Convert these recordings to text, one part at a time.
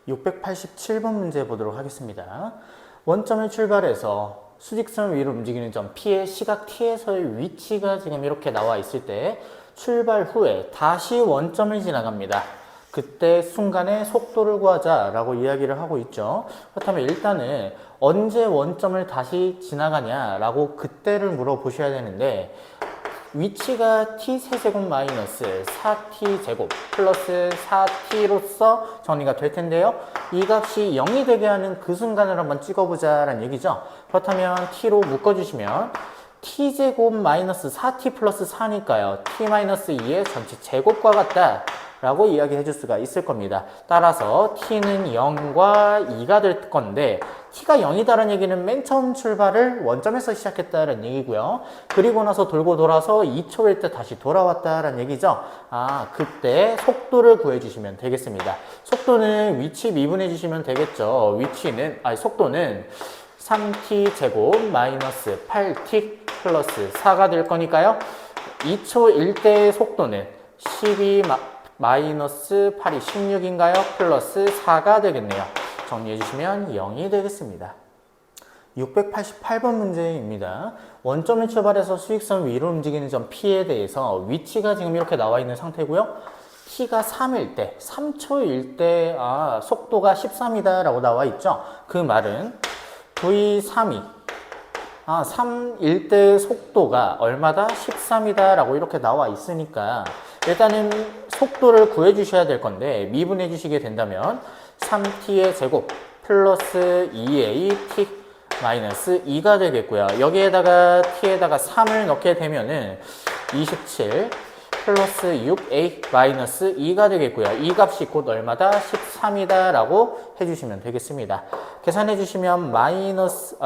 687번 문제 보도록 하겠습니다. 원점을 출발해서 수직선 위로 움직이는 점 P의 시각 T에서의 위치가 지금 이렇게 나와 있을 때 출발 후에 다시 원점을 지나갑니다. 그때 순간의 속도를 구하자라고 이야기를 하고 있죠. 그렇다면 일단은 언제 원점을 다시 지나가냐라고 그때를 물어보셔야 되는데 위치가 t세제곱 마이너스 4t제곱 플러스 4t로서 정리가 될 텐데요. 이 값이 0이 되게 하는 그 순간을 한번 찍어보자라는 얘기죠. 그렇다면 t로 묶어주시면 t제곱 마이너스 4t 플러스 4니까요. t 마이너스 2의 전체 제곱과 같다 라고 이야기해 줄 수가 있을 겁니다. 따라서 t는 0과 2가 될 건데 t가 0이다라는 얘기는 맨 처음 출발을 원점에서 시작했다라는 얘기고요. 그리고 나서 돌고 돌아서 2초일 때 다시 돌아왔다라는 얘기죠. 그때 속도를 구해주시면 되겠습니다. 속도는 위치 미분해 주시면 되겠죠. 속도는 3t 제곱 마이너스 8t 플러스 4가 될 거니까요. 2초일 때의 속도는 12 마이너스 8이 16인가요? 플러스 4가 되겠네요. 정리해 주시면 0이 되겠습니다. 688번 문제입니다. 원점을 출발해서 수직선 위로 움직이는 점 P에 대해서 위치가 지금 이렇게 나와 있는 상태고요. T가 3일 때, 3초일 때 속도가 13이다 라고 나와 있죠. 그 말은 V3이 3일 때 속도가 얼마다? 13이다 라고 이렇게 나와 있으니까 일단은 속도를 구해 주셔야 될 건데 미분해 주시게 된다면 3t의 제곱 플러스 2a t 마이너스 2가 되겠고요. 여기에다가 t에다가 3을 넣게 되면은 27 플러스 6a 마이너스 2가 되겠고요. 이 값이 곧 얼마다? 13이다 라고 해주시면 되겠습니다. 계산해 주시면 마이너스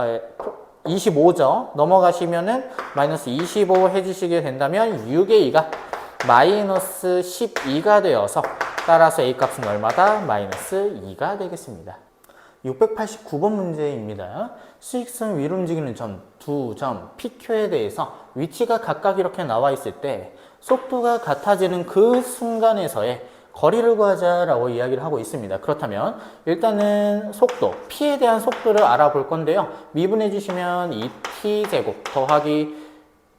25죠. 넘어가시면은 마이너스 25 해주시게 된다면 6의 2가 마이너스 12가 되어서 따라서 A 값은 얼마다? 마이너스 2가 되겠습니다. 689번 문제입니다. 수직선 위로 움직이는 점, 두 점 PQ에 대해서 위치가 각각 이렇게 나와 있을 때 속도가 같아지는 그 순간에서의 거리를 구하자라고 이야기를 하고 있습니다. 그렇다면 일단은 속도, P에 대한 속도를 알아볼 건데요. 미분해 주시면 2t제곱 더하기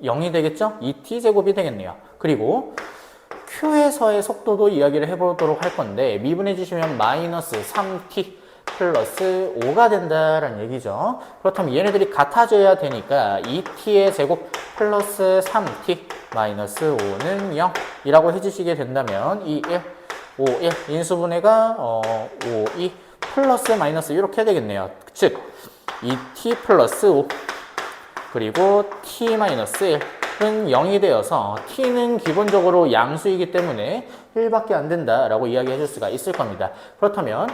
0이 되겠죠? 2t제곱이 되겠네요. 그리고 Q에서의 속도도 이야기를 해보도록 할 건데 미분해 주시면 마이너스 3t 플러스 5가 된다라는 얘기죠. 그렇다면 얘네들이 같아져야 되니까 2t의 제곱 플러스 3t 마이너스 5는 0 이라고 해주시게 된다면 2, 1, 5, 1 인수분해가 5, 2 플러스 마이너스 이렇게 되겠네요. 즉 2t 플러스 5 그리고 t 마이너스 1은 0이 되어서 t는 기본적으로 양수이기 때문에 1밖에 안 된다라고 이야기해 줄 수가 있을 겁니다. 그렇다면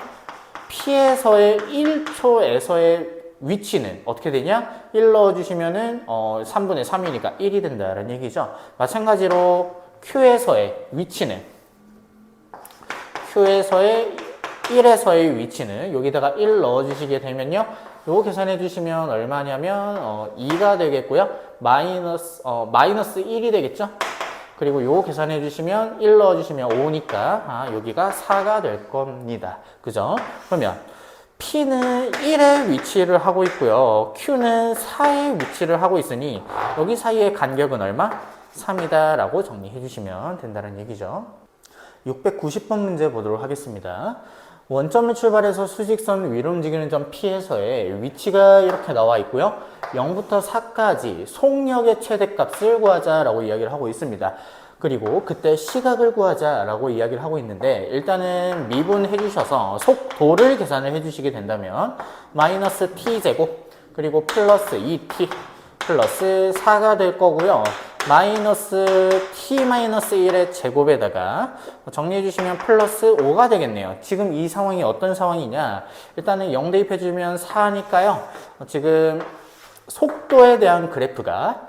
P에서의 1초에서의 위치는 어떻게 되냐? 1 넣어주시면은 3분의 3이니까 1이 된다라는 얘기죠. 마찬가지로 Q에서의 위치는 Q에서의 1에서의 위치는 여기다가 1 넣어주시게 되면요. 요거 계산해 주시면 얼마냐면 2가 되겠고요. 마이너스 1이 되겠죠. 그리고 요거 계산해 주시면 1 넣어 주시면 5니까 여기가 4가 될 겁니다. 그죠? 그러면 P는 1의 위치를 하고 있고요. Q는 4의 위치를 하고 있으니 여기 사이의 간격은 얼마? 3이다 라고 정리해 주시면 된다는 얘기죠. 690번 문제 보도록 하겠습니다. 원점을 출발해서 수직선 위로 움직이는 점 P에서의 위치가 이렇게 나와 있고요. 0부터 4까지 속력의 최대값을 구하자라고 이야기를 하고 있습니다. 그리고 그때 시각을 구하자라고 이야기를 하고 있는데 일단은 미분해 주셔서 속도를 계산을 해 주시게 된다면 마이너스 t제곱 그리고 플러스 2t 플러스 4가 될 거고요. 마이너스 t-1의 제곱에다가 정리해 주시면 플러스 5가 되겠네요. 지금 이 상황이 어떤 상황이냐? 일단은 0 대입해 주면 4니까요. 지금 속도에 대한 그래프가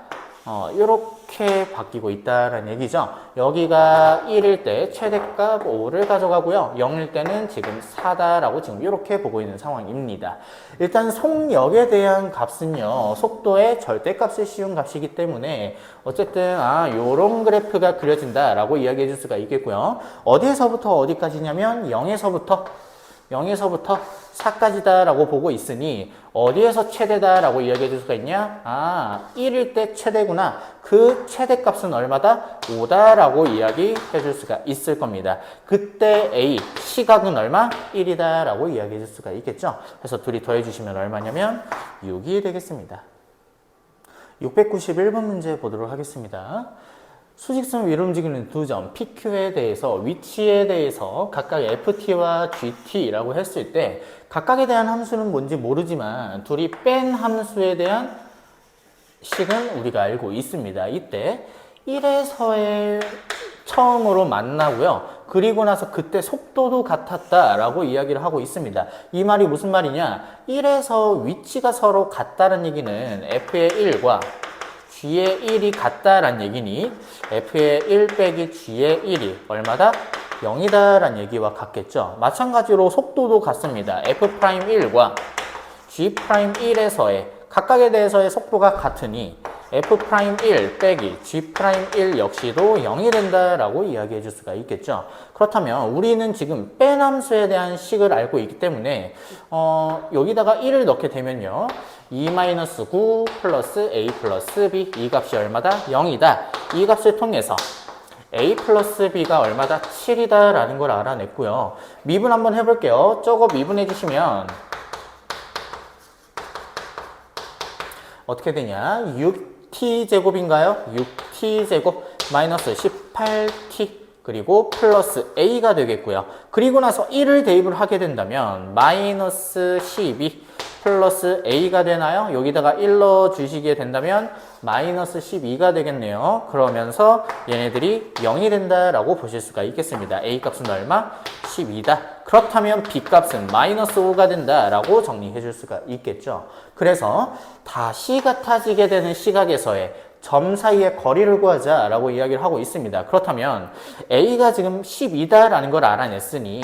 이렇게 바뀌고 있다는 얘기죠. 여기가 1일 때 최대값 5를 가져가고요. 0일 때는 지금 4다라고 지금 이렇게 보고 있는 상황입니다. 일단 속력에 대한 값은요. 속도의 절대값을 씌운 값이기 때문에 어쨌든 요런 그래프가 그려진다라고 이야기해 줄 수가 있겠고요. 어디에서부터 어디까지냐면 0에서부터 0에서부터 4까지다 라고 보고 있으니 어디에서 최대다 라고 이야기해 줄 수가 있냐? 아, 1일 때 최대구나. 그 최대값은 얼마다? 5다 라고 이야기해 줄 수가 있을 겁니다. 그때 A, 시각은 얼마? 1이다 라고 이야기해 줄 수가 있겠죠. 그래서 둘이 더해 주시면 얼마냐면 6이 되겠습니다. 691번 문제 보도록 하겠습니다. 수직선 위로 움직이는 두 점 PQ에 대해서 위치에 대해서 각각 FT와 GT라고 했을 때 각각에 대한 함수는 뭔지 모르지만 둘이 뺀 함수에 대한 식은 우리가 알고 있습니다. 이때 1에서의 처음으로 만나고요. 그리고 나서 그때 속도도 같았다라고 이야기를 하고 있습니다. 이 말이 무슨 말이냐? 1에서 위치가 서로 같다는 얘기는 F의 1과 G의 1이 같다란 얘기니 F의 1 빼기 G의 1이 얼마다? 0이다 란 얘기와 같겠죠. 마찬가지로 속도도 같습니다. F'1과 G'1에서의 각각에 대해서의 속도가 같으니 F'1 빼기 G'1 역시도 0이 된다라고 이야기해 줄 수가 있겠죠. 그렇다면 우리는 지금 뺀 함수에 대한 식을 알고 있기 때문에 여기다가 1을 넣게 되면요. 2-9 플러스 A 플러스 B 이 값이 얼마다? 0이다. 이 값을 통해서 A 플러스 B가 얼마다? 7이다 라는 걸 알아냈고요. 미분 한번 해볼게요. 저거 미분해 주시면 어떻게 되냐? 6t제곱인가요? 6t제곱 마이너스 18t 그리고 플러스 a가 되겠고요. 그리고 나서 1을 대입을 하게 된다면 마이너스 12 플러스 a가 되나요? 여기다가 1 넣어주시게 된다면 마이너스 12가 되겠네요. 그러면서 얘네들이 0이 된다라고 보실 수가 있겠습니다. a 값은 얼마? 12다. 그렇다면 b 값은 마이너스 5가 된다라고 정리해 줄 수가 있겠죠. 그래서 다시 같아지게 되는 시각에서의 점 사이의 거리를 구하자라고 이야기를 하고 있습니다. 그렇다면 a가 지금 12다라는 걸 알아냈으니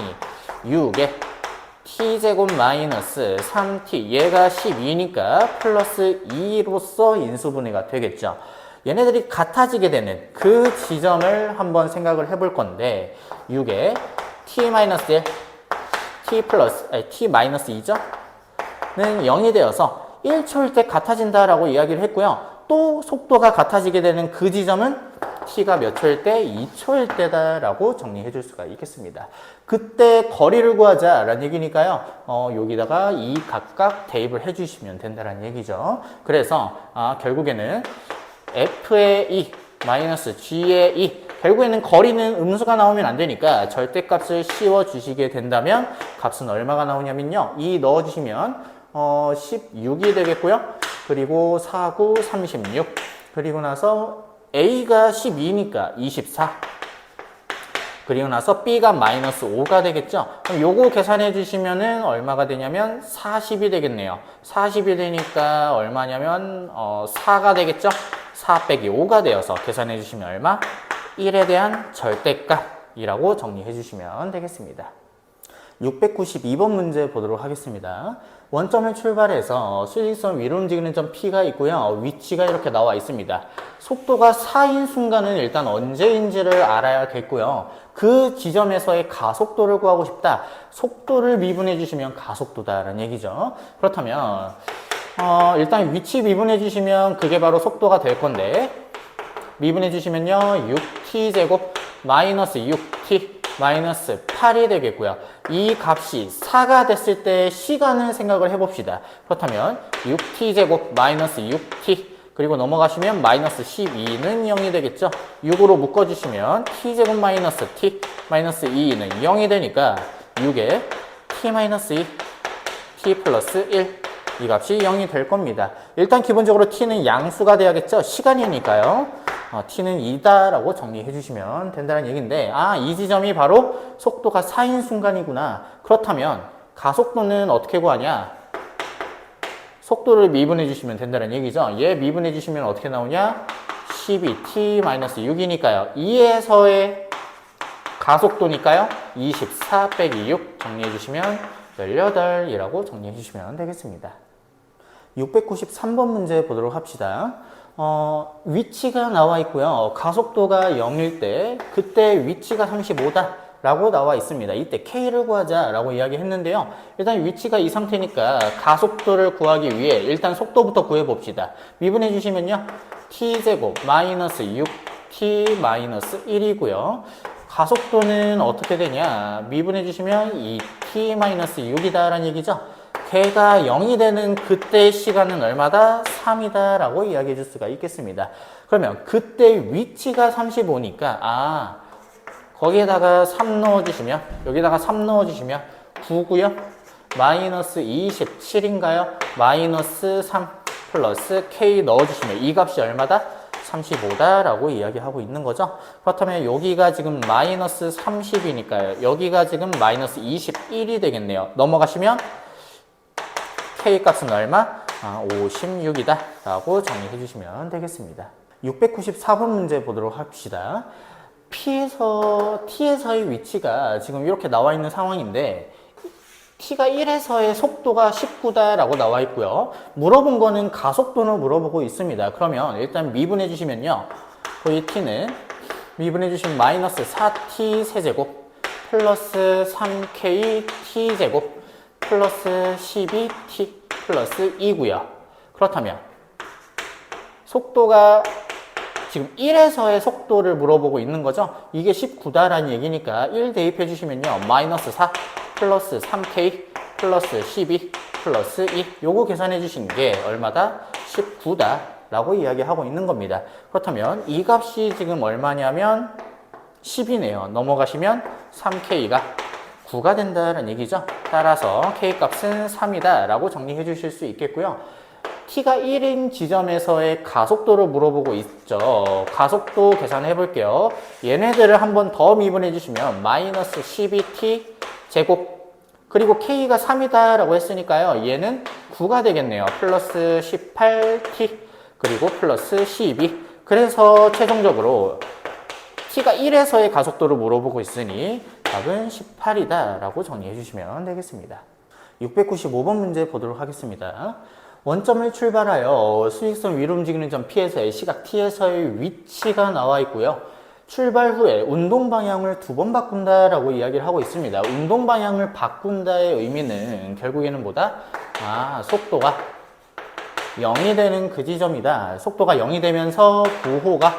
6에 t제곱 마이너스 3t 얘가 12니까 플러스 2로서 인수분해가 되겠죠. 얘네들이 같아지게 되는 그 지점을 한번 생각을 해볼 건데 6에 t-1 t 플러스 t-2죠? 는 0이 되어서 1초일 때 같아진다라고 이야기를 했고요. 또 속도가 같아지게 되는 그 지점은 t가 몇 초일 때? 2초일 때다라고 정리해 줄 수가 있겠습니다. 그때 거리를 구하자라는 얘기니까요. 여기다가 이 각각 대입을 해주시면 된다는 얘기죠. 그래서 결국에는 f의 2 마이너스 g의 2 결국에는 거리는 음수가 나오면 안 되니까 절대값을 씌워주시게 된다면 값은 얼마가 나오냐면요. 2 넣어주시면 16이 되겠고요. 그리고 4, 9, 36 그리고 나서 A가 12니까 24 그리고 나서 B가 마이너스 5가 되겠죠. 그럼 요거 계산해 주시면은 얼마가 되냐면 40이 되겠네요. 40이 되니까 얼마냐면 4가 되겠죠. 4 빼기 5가 되어서 계산해 주시면 얼마? 1에 대한 절대값이라고 정리해 주시면 되겠습니다. 692번 문제 보도록 하겠습니다. 원점을 출발해서 수직선 위로 움직이는 점 P가 있고요. 위치가 이렇게 나와 있습니다. 속도가 4인 순간은 일단 언제인지를 알아야겠고요. 그 지점에서의 가속도를 구하고 싶다. 속도를 미분해 주시면 가속도다라는 얘기죠. 그렇다면 일단 위치 미분해 주시면 그게 바로 속도가 될 건데 미분해 주시면요. 6t제곱 마이너스 6t 마이너스 8이 되겠고요. 이 값이 4가 됐을 때 시간을 생각을 해봅시다. 그렇다면 6t제곱 마이너스 6t 그리고 넘어가시면 마이너스 12는 0이 되겠죠. 6으로 묶어주시면 t제곱 마이너스 t 마이너스 2는 0이 되니까 6에 t 마이너스 2 t 플러스 1 이 값이 0이 될 겁니다. 일단 기본적으로 t는 양수가 돼야겠죠. 시간이니까요. t는 2다 라고 정리해 주시면 된다는 얘기인데 이 지점이 바로 속도가 4인 순간이구나. 그렇다면 가속도는 어떻게 구하냐? 속도를 미분해 주시면 된다는 얘기죠. 얘 미분해 주시면 어떻게 나오냐? 12t-6이니까요. 2에서의 가속도니까요. 24 빼기 6 정리해 주시면 18이라고 정리해 주시면 되겠습니다. 693번 문제 보도록 합시다. 위치가 나와 있고요. 가속도가 0일 때 그때 위치가 35다 라고 나와 있습니다. 이때 K를 구하자 라고 이야기했는데요. 일단 위치가 이 상태니까 가속도를 구하기 위해 일단 속도부터 구해봅시다. 미분해 주시면요. t제곱 마이너스 6t 마이너스 1이고요. 가속도는 어떻게 되냐? 미분해 주시면 2t 마이너스 6이다 라는 얘기죠. 걔가 0이 되는 그때의 시간은 얼마다? 3이다 라고 이야기해 줄 수가 있겠습니다. 그러면 그때 위치가 35니까 거기에다가 3 넣어주시면 여기다가 3 넣어주시면 9고요. 마이너스 27인가요? 마이너스 3 플러스 K 넣어주시면 이 값이 얼마다? 35다 라고 이야기하고 있는 거죠. 그렇다면 여기가 지금 마이너스 30이니까요. 여기가 지금 마이너스 21이 되겠네요. 넘어가시면 K 값은 얼마? 56이다 라고 정리해 주시면 되겠습니다. 694번 문제 보도록 합시다. P에서 T에서의 위치가 지금 이렇게 나와 있는 상황인데 T가 1에서의 속도가 19다 라고 나와 있고요. 물어본 거는 가속도를 물어보고 있습니다. 그러면 일단 미분해 주시면요. 거의 T는 미분해 주시면 마이너스 4T 세제곱 플러스 3K T제곱 플러스 12T 플러스 2고요. 그렇다면 속도가 지금 1에서의 속도를 물어보고 있는 거죠. 이게 19다라는 얘기니까 1 대입해 주시면요. 마이너스 4 플러스 3K 플러스 12 플러스 2 요거 계산해 주신 게 얼마다? 19다 라고 이야기하고 있는 겁니다. 그렇다면 이 값이 지금 얼마냐면 10이네요. 넘어가시면 3K가 9가 된다는 얘기죠. 따라서 K값은 3이다 라고 정리해 주실 수 있겠고요. T가 1인 지점에서의 가속도를 물어보고 있죠. 가속도 계산해 볼게요. 얘네들을 한 번 더 미분해 주시면 마이너스 12T 제곱 그리고 K가 3이다 라고 했으니까요. 얘는 9가 되겠네요. 플러스 18T 그리고 플러스 12 그래서 최종적으로 T가 1에서의 가속도를 물어보고 있으니 답은 18이다 라고 정리해 주시면 되겠습니다. 695번 문제 보도록 하겠습니다. 원점을 출발하여 수직선 위로 움직이는 점 P에서의 시각 T에서의 위치가 나와 있고요. 출발 후에 운동 방향을 2번 바꾼다 라고 이야기를 하고 있습니다. 운동 방향을 바꾼다의 의미는 결국에는 뭐다? 속도가 0이 되는 그 지점이다. 속도가 0이 되면서 부호가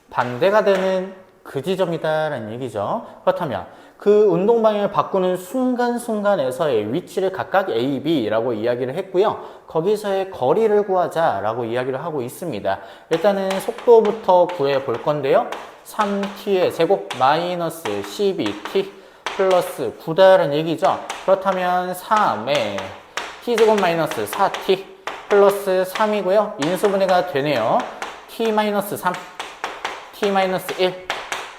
반대가 되는 그 지점이다 라는 얘기죠. 그렇다면 그 운동 방향을 바꾸는 순간순간에서의 위치를 각각 A, B라고 이야기를 했고요. 거기서의 거리를 구하자 라고 이야기를 하고 있습니다. 일단은 속도부터 구해 볼 건데요. 3T의 제곱 마이너스 12T 플러스 9다라는 얘기죠. 그렇다면 3에 T제곱 마이너스 4T 플러스 3이고요. 인수분해가 되네요. T 마이너스 3, T 마이너스 1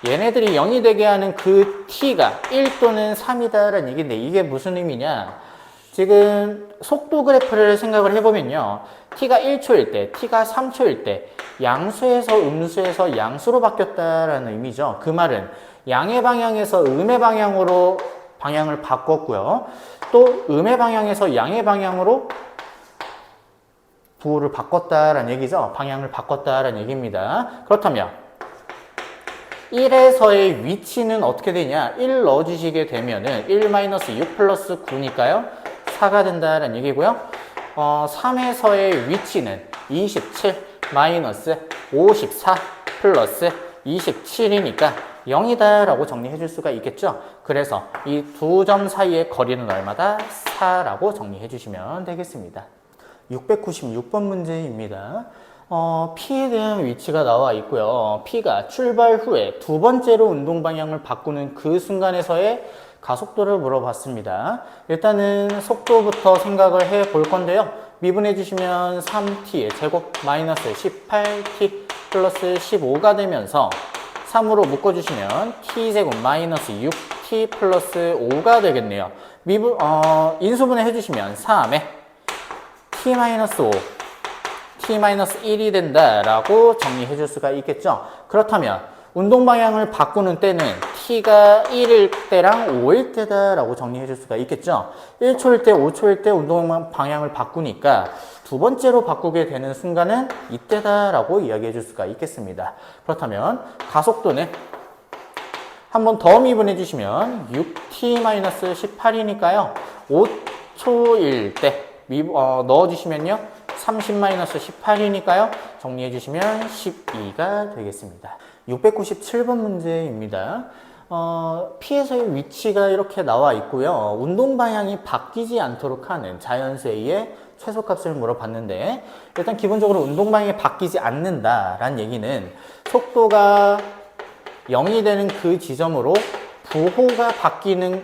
얘네들이 0이 되게 하는 그 T가 1 또는 3이다라는 얘기인데 이게 무슨 의미냐? 지금 속도 그래프를 생각을 해보면요. T가 1초일 때, T가 3초일 때 양수에서 음수에서 양수로 바뀌었다라는 의미죠. 그 말은 양의 방향에서 음의 방향으로 방향을 바꿨고요. 또 음의 방향에서 양의 방향으로 부호를 바꿨다라는 얘기죠. 방향을 바꿨다라는 얘기입니다. 그렇다면 1에서의 위치는 어떻게 되냐? 1 넣어주시게 되면은 1-6 플러스 9니까요. 4가 된다는 얘기고요. 3에서의 위치는 27 마이너스 54 플러스 27이니까 0이다 라고 정리해 줄 수가 있겠죠. 그래서 이 두 점 사이의 거리는 얼마다? 4라고 정리해 주시면 되겠습니다. 696번 문제입니다. P에 대한 위치가 나와 있고요. P가 출발 후에 두 번째로 운동 방향을 바꾸는 그 순간에서의 가속도를 물어봤습니다. 일단은 속도부터 생각을 해 볼 건데요. 미분해 주시면 3T의 제곱 마이너스 18T 플러스 15가 되면서 3으로 묶어주시면 T제곱 마이너스 6T 플러스 5가 되겠네요. 인수분해 해주시면 3에 T 마이너스 5 T-1이 된다라고 정리해 줄 수가 있겠죠. 그렇다면 운동 방향을 바꾸는 때는 T가 1일 때랑 5일 때다라고 정리해 줄 수가 있겠죠. 1초일 때, 5초일 때 운동 방향을 바꾸니까 두 번째로 바꾸게 되는 순간은 이때다라고 이야기해 줄 수가 있겠습니다. 그렇다면 가속도는 한 번 더 미분해 주시면 6t-18이니까요. 5초일 때 넣어주시면요. 30-18이니까요. 정리해 주시면 12가 되겠습니다. 697번 문제입니다. P에서의 위치가 이렇게 나와 있고요. 운동 방향이 바뀌지 않도록 하는 자연수의 최소값을 물어봤는데, 일단 기본적으로 운동 방향이 바뀌지 않는다라는 얘기는 속도가 0이 되는 그 지점으로 부호가 바뀌는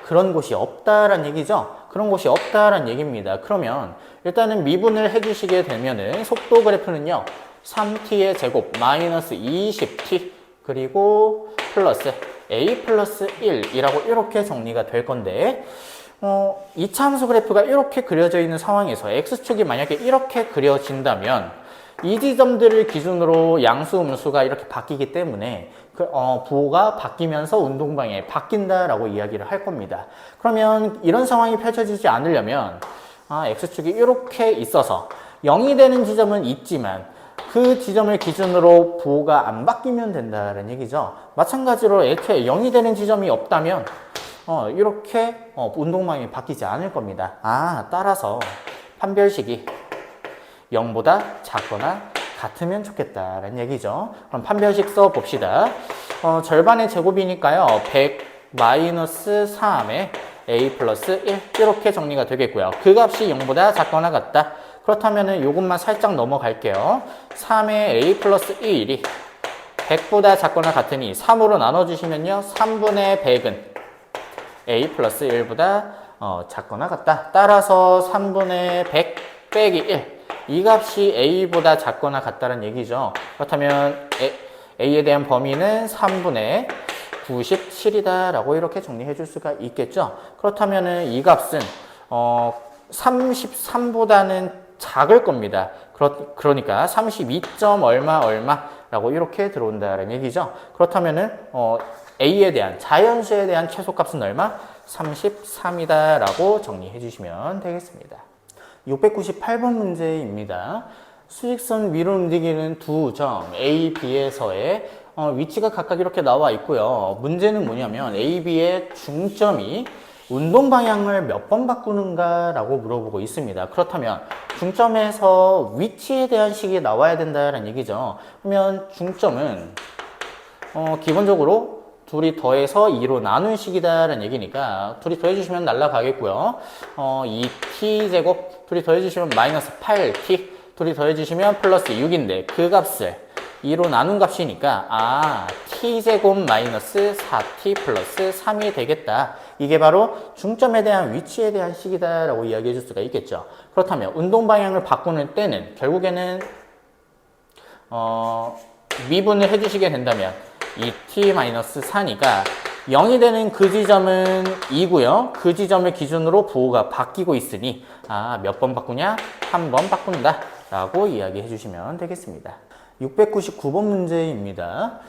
그런 곳이 없다라는 얘기죠. 그런 곳이 없다라는 얘기입니다. 그러면 일단은 미분을 해주시게 되면은 속도 그래프는요, 3t의 제곱 마이너스 20t 그리고 플러스 a 플러스 1이라고 이렇게 정리가 될 건데, 이차함수 그래프가 이렇게 그려져 있는 상황에서 x축이 만약에 이렇게 그려진다면 이 지점들을 기준으로 양수, 음수가 이렇게 바뀌기 때문에 부호가 바뀌면서 운동 방향이 바뀐다라고 이야기를 할 겁니다. 그러면 이런 상황이 펼쳐지지 않으려면 x축이 이렇게 있어서 0이 되는 지점은 있지만 그 지점을 기준으로 부호가 안 바뀌면 된다는 얘기죠. 마찬가지로 애초에 0이 되는 지점이 없다면 이렇게 운동 방향이 바뀌지 않을 겁니다. 따라서 판별식이 0보다 작거나 같으면 좋겠다라는 얘기죠. 그럼 판별식 써봅시다. 절반의 제곱이니까요. 100-3에 a 플러스 1 이렇게 정리가 되겠고요. 그 값이 0보다 작거나 같다. 그렇다면 이것만 살짝 넘어갈게요. 3의 a 플러스 1이 100보다 작거나 같으니 3으로 나눠주시면요. 3분의 100은 a 플러스 1보다 작거나 같다. 따라서 3분의 100 빼기 1. 이 값이 a보다 작거나 같다는 얘기죠. 그렇다면 a에 대한 범위는 3분의 97이다 라고 이렇게 정리해 줄 수가 있겠죠. 그렇다면 이 값은 33보다는 작을 겁니다. 그러니까 32. 얼마라고 이렇게 들어온다는 얘기죠. 그렇다면 a에 대한 자연수에 대한 최소값은 얼마? 33이다 라고 정리해 주시면 되겠습니다. 698번 문제입니다. 수직선 위로 움직이는 두 점 A, B에서의 위치가 각각 이렇게 나와 있고요. 문제는 뭐냐면 A, B의 중점이 운동 방향을 몇 번 바꾸는가 라고 물어보고 있습니다. 그렇다면 중점에서 위치에 대한 식이 나와야 된다는 얘기죠. 그러면 중점은 기본적으로 둘이 더해서 2로 나눈 식이다라는 얘기니까 둘이 더해주시면 날라가겠고요. 2t제곱 둘이 더해주시면 마이너스 8t 둘이 더해주시면 플러스 6인데 그 값을 2로 나눈 값이니까 t제곱 마이너스 4t 플러스 3이 되겠다. 이게 바로 중점에 대한 위치에 대한 식이다 라고 이야기해 줄 수가 있겠죠. 그렇다면 운동 방향을 바꾸는 때는 결국에는 미분을 해주시게 된다면 2t-4니까 0이 되는 그 지점은 2고요. 그 지점을 기준으로 부호가 바뀌고 있으니 몇 번 바꾸냐? 한 번 바꾼다 라고 이야기해 주시면 되겠습니다. 699번 문제입니다.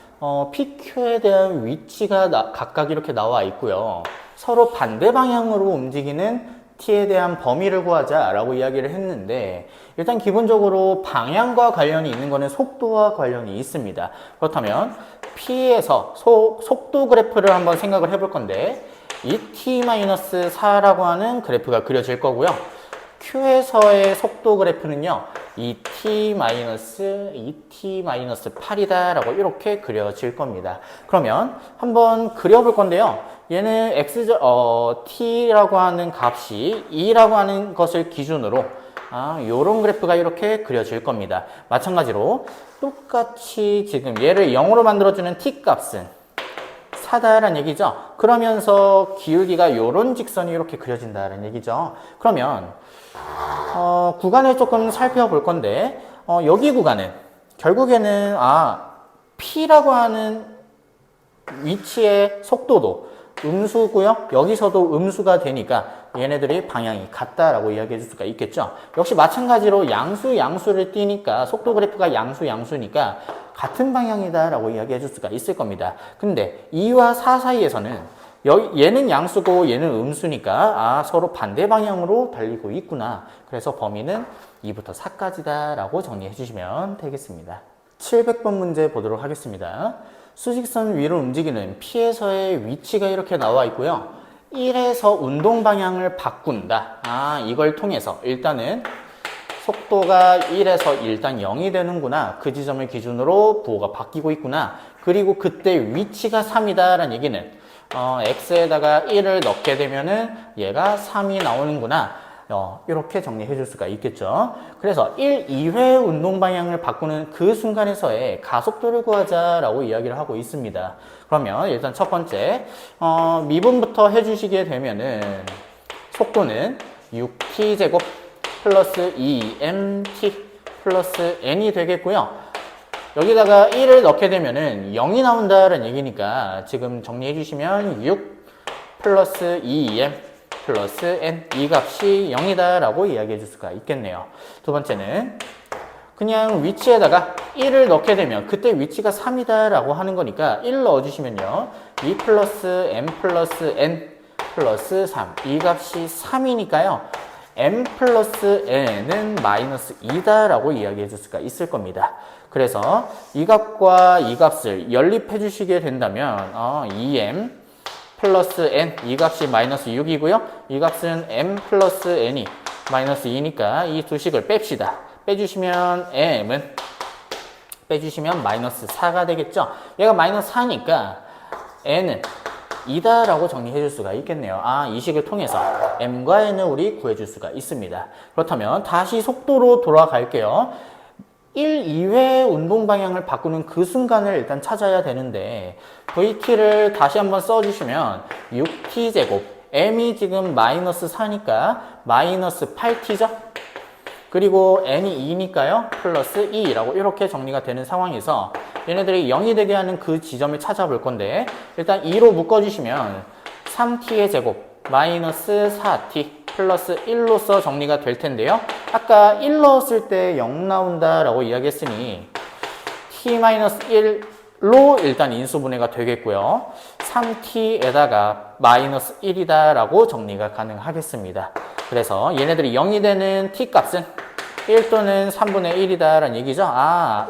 PQ에 대한 위치가 각각 이렇게 나와 있고요. 서로 반대 방향으로 움직이는 t에 대한 범위를 구하자라고 이야기를 했는데, 일단 기본적으로 방향과 관련이 있는 거는 속도와 관련이 있습니다. 그렇다면 P에서 속도 그래프를 한번 생각을 해볼 건데, 2t-4라고 하는 그래프가 그려질 거고요. Q에서의 속도 그래프는요, 2t-8이다 라고 이렇게 그려질 겁니다. 그러면 한번 그려볼 건데요. 얘는 t라고 하는 값이 2라고 하는 것을 기준으로 요런 그래프가 이렇게 그려질 겁니다. 마찬가지로 똑같이 지금 얘를 0으로 만들어주는 t 값은 4다라는 얘기죠. 그러면서 기울기가 요런 직선이 이렇게 그려진다는 얘기죠. 그러면 구간을 조금 살펴볼 건데, 여기 구간은 결국에는 P라고 하는 위치의 속도도 음수고요. 여기서도 음수가 되니까 얘네들이 방향이 같다라고 이야기해 줄 수가 있겠죠. 역시 마찬가지로 양수를 띄니까 속도 그래프가 양수니까 같은 방향이다라고 이야기해 줄 수가 있을 겁니다. 근데 2와 4 사이에서는 얘는 양수고 얘는 음수니까 서로 반대 방향으로 달리고 있구나. 그래서 범위는 2부터 4까지다 라고 정리해 주시면 되겠습니다. 700번 문제 보도록 하겠습니다. 수직선 위로 움직이는 P에서의 위치가 이렇게 나와 있고요. 1에서 운동 방향을 바꾼다. 이걸 통해서 일단은 속도가 1에서 일단 0이 되는구나. 그 지점을 기준으로 부호가 바뀌고 있구나. 그리고 그때 위치가 3이다 라는 얘기는 x에다가 1을 넣게 되면은 얘가 3이 나오는구나. 이렇게 정리해 줄 수가 있겠죠. 그래서 1, 2회 운동 방향을 바꾸는 그 순간에서의 가속도를 구하자라고 이야기를 하고 있습니다. 그러면 일단 첫 번째 미분부터 해주시게 되면은 속도는 6t제곱 플러스 2mt 플러스 n이 되겠고요. 여기다가 1을 넣게 되면은 0이 나온다는 얘기니까 지금 정리해 주시면 6 플러스 2m 플러스 n 이 값이 0이다 라고 이야기해 줄 수가 있겠네요. 두 번째는 그냥 위치에다가 1을 넣게 되면 그때 위치가 3이다 라고 하는 거니까 1 넣어주시면요 2 플러스 m 플러스 n 플러스 3 이 값이 3이니까요 m 플러스 n은 마이너스 2다 라고 이야기해 줄 수가 있을 겁니다. 그래서 이 값과 이 값을 연립해 주시게 된다면 2m 플러스 n 이 값이 마이너스 6이고요. 이 값은 m 플러스 n이 마이너스 2니까 이 두 식을 뺍시다. 빼주시면 m은 빼주시면 마이너스 4가 되겠죠. 얘가 마이너스 4니까 n은 2다 라고 정리해 줄 수가 있겠네요. 이 식을 통해서 m과 n을 우리 구해 줄 수가 있습니다. 그렇다면 다시 속도로 돌아갈게요. 1, 2회 운동 방향을 바꾸는 그 순간을 일단 찾아야 되는데 VT를 다시 한번 써주시면 6t제곱 m이 지금 마이너스 4니까 마이너스 8t죠? 그리고 n이 2니까요 플러스 2라고 이렇게 정리가 되는 상황에서 얘네들이 0이 되게 하는 그 지점을 찾아볼 건데 일단 2로 묶어주시면 3t의 제곱 마이너스 4t 플러스 1로서 정리가 될 텐데요. 아까 1 넣었을 때 0 나온다 라고 이야기했으니 t-1로 일단 인수분해가 되겠고요. 3t에다가 마이너스 1이다 라고 정리가 가능하겠습니다. 그래서 얘네들이 0이 되는 t값은 1 또는 3분의 1이다 라는 얘기죠.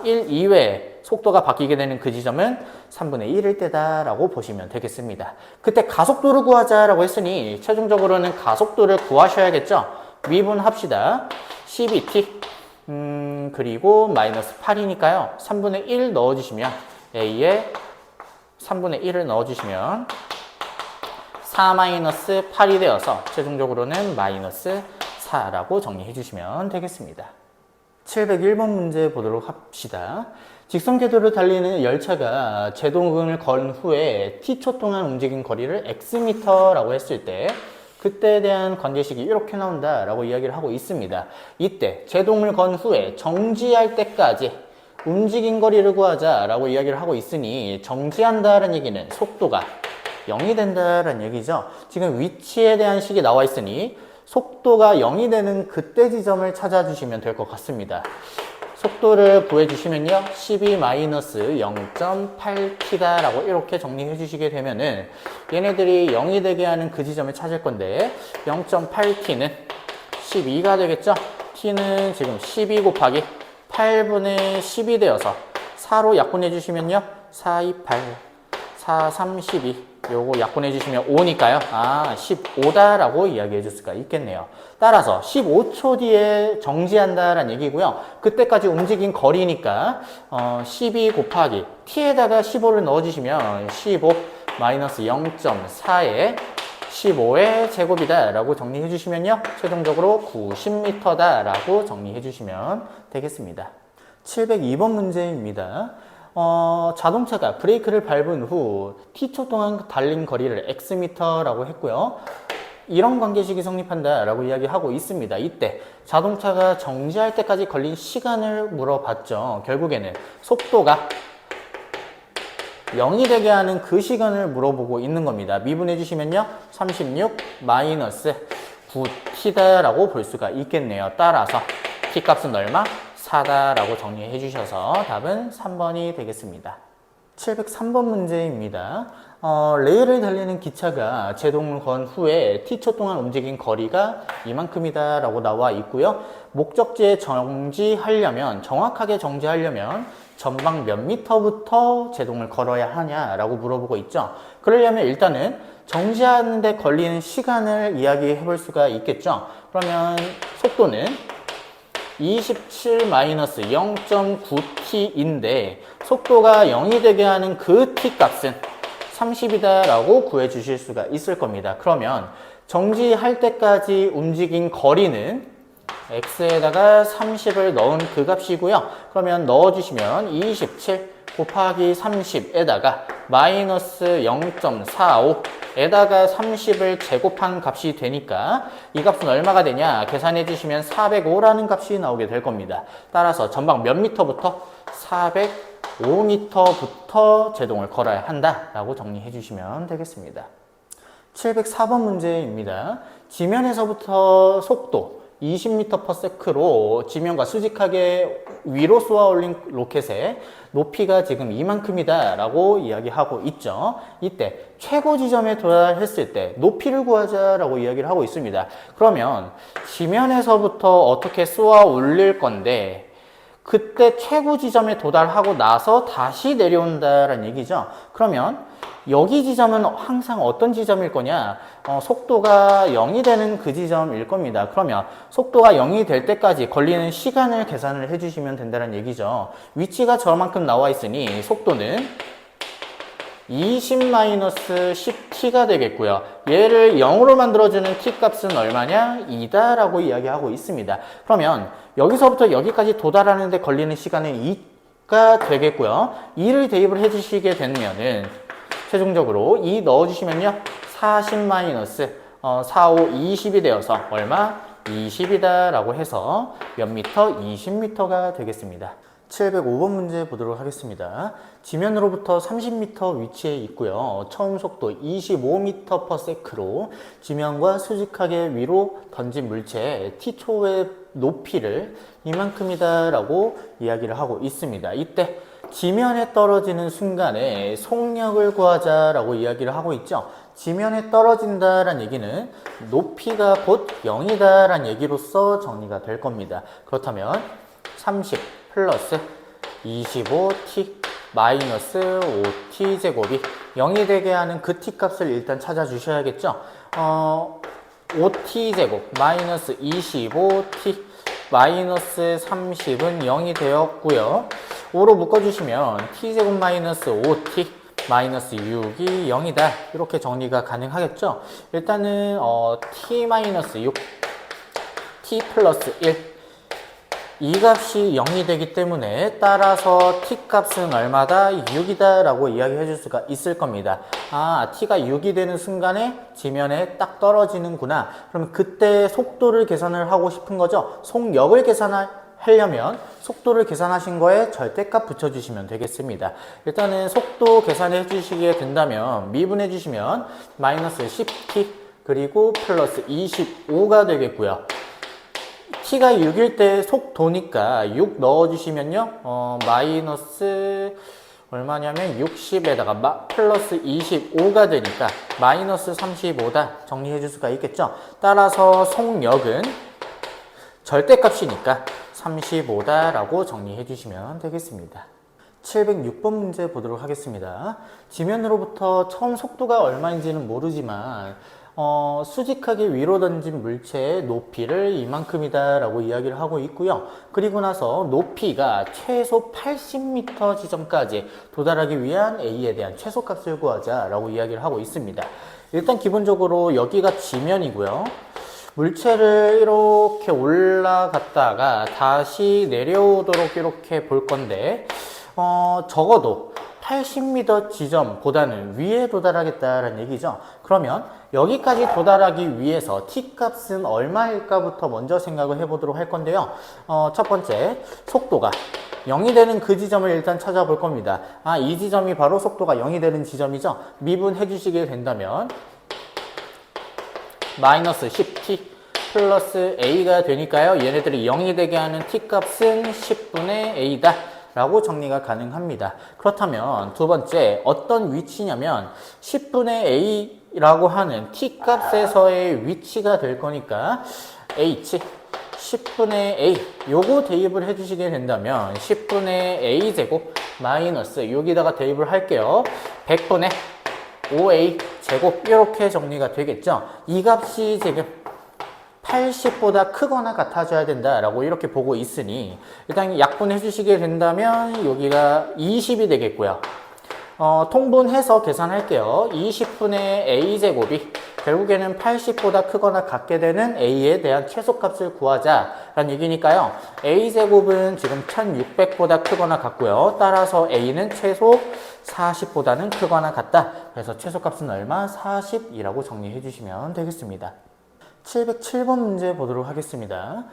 1 이외에 속도가 바뀌게 되는 그 지점은 3분의 1일 때다 라고 보시면 되겠습니다. 그때 가속도를 구하자라고 했으니 최종적으로는 가속도를 구하셔야겠죠. 미분합시다. 12t 그리고 마이너스 8이니까요. 3분의 1 넣어주시면 a에 3분의 1을 넣어주시면 4-8이 되어서 최종적으로는 마이너스 4라고 정리해 주시면 되겠습니다. 701번 문제 보도록 합시다. 직선 궤도를 달리는 열차가 제동을 건 후에 t초 동안 움직인 거리를 xm라고 했을 때 그때에 대한 관계식이 이렇게 나온다 라고 이야기를 하고 있습니다. 이때 제동을 건 후에 정지할 때까지 움직인 거리를 구하자 라고 이야기를 하고 있으니 정지한다는 얘기는 속도가 0이 된다는 얘기죠. 지금 위치에 대한 식이 나와 있으니 속도가 0이 되는 그때 지점을 찾아주시면 될 것 같습니다. 속도를 구해주시면요 12-0.8t다 라고 이렇게 정리해 주시게 되면은 얘네들이 0이 되게 하는 그 지점을 찾을 건데 0.8t는 12가 되겠죠. t는 지금 12 곱하기 8분의 10이 되어서 4로 약분해 주시면요 4, 2, 8, 4, 3, 12 요거 약분해 주시면 5니까요 15다 라고 이야기해 줄 수가 있겠네요. 따라서 15초 뒤에 정지한다 라는 얘기고요. 그때까지 움직인 거리니까 12 곱하기 t에다가 15를 넣어 주시면 15 마이너스 0.4에 15의 제곱이다 라고 정리해 주시면요 최종적으로 90m다 라고 정리해 주시면 되겠습니다. 702번 문제입니다. 자동차가 브레이크를 밟은 후 t초 동안 달린 거리를 xm라고 했고요. 이런 관계식이 성립한다 라고 이야기하고 있습니다. 이때 자동차가 정지할 때까지 걸린 시간을 물어봤죠. 결국에는 속도가 0이 되게 하는 그 시간을 물어보고 있는 겁니다. 미분해 주시면요 36 마이너스 9t다 라고 볼 수가 있겠네요. 따라서 t값은 얼마? 4다 라고 정리해 주셔서 답은 3번이 되겠습니다. 703번 문제입니다. 레일을 달리는 기차가 제동을 건 후에 t초 동안 움직인 거리가 이만큼이다 라고 나와 있고요. 목적지에 정지하려면 정확하게 정지하려면 전방 몇 미터부터 제동을 걸어야 하냐라고 물어보고 있죠. 그러려면 일단은 정지하는 데 걸리는 시간을 이야기해 볼 수가 있겠죠. 그러면 속도는 27-0.9t인데 속도가 0이 되게 하는 그 t 값은 30이다 라고 구해 주실 수가 있을 겁니다. 그러면 정지할 때까지 움직인 거리는 x에다가 30을 넣은 그 값이고요. 그러면 넣어주시면 27 곱하기 30에다가 마이너스 0.45에다가 30을 제곱한 값이 되니까 이 값은 얼마가 되냐? 계산해 주시면 405라는 값이 나오게 될 겁니다. 따라서 전방 몇 미터부터? 405m부터 제동을 걸어야 한다라고 정리해 주시면 되겠습니다. 704번 문제입니다. 지면에서부터 속도 20m/s로 지면과 수직하게 위로 쏘아 올린 로켓의 높이가 지금 이만큼이다 라고 이야기하고 있죠. 이때 최고 지점에 도달했을 때 높이를 구하자 라고 이야기를 하고 있습니다. 그러면 지면에서부터 어떻게 쏘아 올릴 건데 그때 최고 지점에 도달하고 나서 다시 내려온다라는 얘기죠. 그러면 여기 지점은 항상 어떤 지점일 거냐? 속도가 0이 되는 그 지점일 겁니다. 그러면 속도가 0이 될 때까지 걸리는 시간을 계산을 해주시면 된다는 얘기죠. 위치가 저만큼 나와 있으니 속도는 20-10t가 되겠고요. 얘를 0으로 만들어주는 t 값은 얼마냐? 2다 라고 이야기하고 있습니다. 그러면 여기서부터 여기까지 도달하는 데 걸리는 시간은 2가 되겠고요. 2를 대입을 해주시게 되면은 최종적으로 2 넣어주시면요. 40-45, 20이 되어서 얼마? 20이다 라고 해서 몇 미터? 20m가 되겠습니다. 705번 문제 보도록 하겠습니다. 지면으로부터 30m 위치에 있고요. 처음 속도 25m/s로 지면과 수직하게 위로 던진 물체의 t초의 높이를 이만큼이다 라고 이야기를 하고 있습니다. 이때 지면에 떨어지는 순간에 속력을 구하자 라고 이야기를 하고 있죠. 지면에 떨어진다라는 얘기는 높이가 곧 0이다 라는 얘기로서 정리가 될 겁니다. 그렇다면 30 플러스 25t 마이너스 5t 제곱이 0이 되게 하는 그 t 값을 일단 찾아 주셔야겠죠. 5t 제곱 마이너스 25t 마이너스 30은 0이 되었고요. 5로 묶어주시면 t제곱 마이너스 5t 마이너스 6이 0이다 이렇게 정리가 가능하겠죠. 일단은 t 마이너스 6 t 플러스 1 이 값이 0이 되기 때문에 따라서 t 값은 얼마다? 6이다 라고 이야기해 줄 수가 있을 겁니다. 아, t가 6이 되는 순간에 지면에 딱 떨어지는구나. 그럼 그때 속도를 계산을 하고 싶은 거죠. 속력을 계산하려면 속도를 계산하신 거에 절대값 붙여주시면 되겠습니다. 일단은 속도 계산해 주시게 된다면 미분해 주시면 마이너스 10t 그리고 플러스 25가 되겠고요. t가 6일 때 속도니까 6 넣어주시면요. 마이너스 얼마냐면 60에다가 플러스 25가 되니까 마이너스 35다 정리해 줄 수가 있겠죠. 따라서 속력은 절대값이니까 35다 라고 정리해 주시면 되겠습니다. 706번 문제 보도록 하겠습니다. 지면으로부터 처음 속도가 얼마인지는 모르지만 수직하게 위로 던진 물체의 높이를 이만큼이다 라고 이야기를 하고 있고요. 그리고 나서 높이가 최소 80m 지점까지 도달하기 위한 A에 대한 최소값을 구하자 라고 이야기를 하고 있습니다. 일단 기본적으로 여기가 지면이고요. 물체를 이렇게 올라갔다가 다시 내려오도록 이렇게 볼 건데 적어도 80m 지점보다는 위에 도달하겠다라는 얘기죠. 그러면 여기까지 도달하기 위해서 t값은 얼마일까부터 먼저 생각을 해보도록 할 건데요. 첫 번째, 속도가 0이 되는 그 지점을 일단 찾아볼 겁니다. 아, 이 지점이 바로 속도가 0이 되는 지점이죠. 미분해 주시게 된다면 마이너스 10t 플러스 a가 되니까요. 얘네들이 0이 되게 하는 t값은 10분의 a다. 라고 정리가 가능합니다. 그렇다면 두 번째 어떤 위치냐면 10분의 a라고 하는 t 값에서의 위치가 될 거니까 h 10분의 a 요거 대입을 해주시게 된다면 10분의 a 제곱 마이너스 여기다가 대입을 할게요. 100분의 5a 제곱 이렇게 정리가 되겠죠. 이 값이 지금 80보다 크거나 같아져야 된다라고 이렇게 보고 있으니 일단 약분해 주시게 된다면 여기가 20이 되겠고요. 통분해서 계산할게요. 20분의 a제곱이 결국에는 80보다 크거나 같게 되는 a에 대한 최소값을 구하자라는 얘기니까요. a제곱은 지금 1600보다 크거나 같고요. 따라서 a는 최소 40보다는 크거나 같다. 그래서 최소값은 얼마? 40이라고 정리해 주시면 되겠습니다. 707번 문제 보도록 하겠습니다.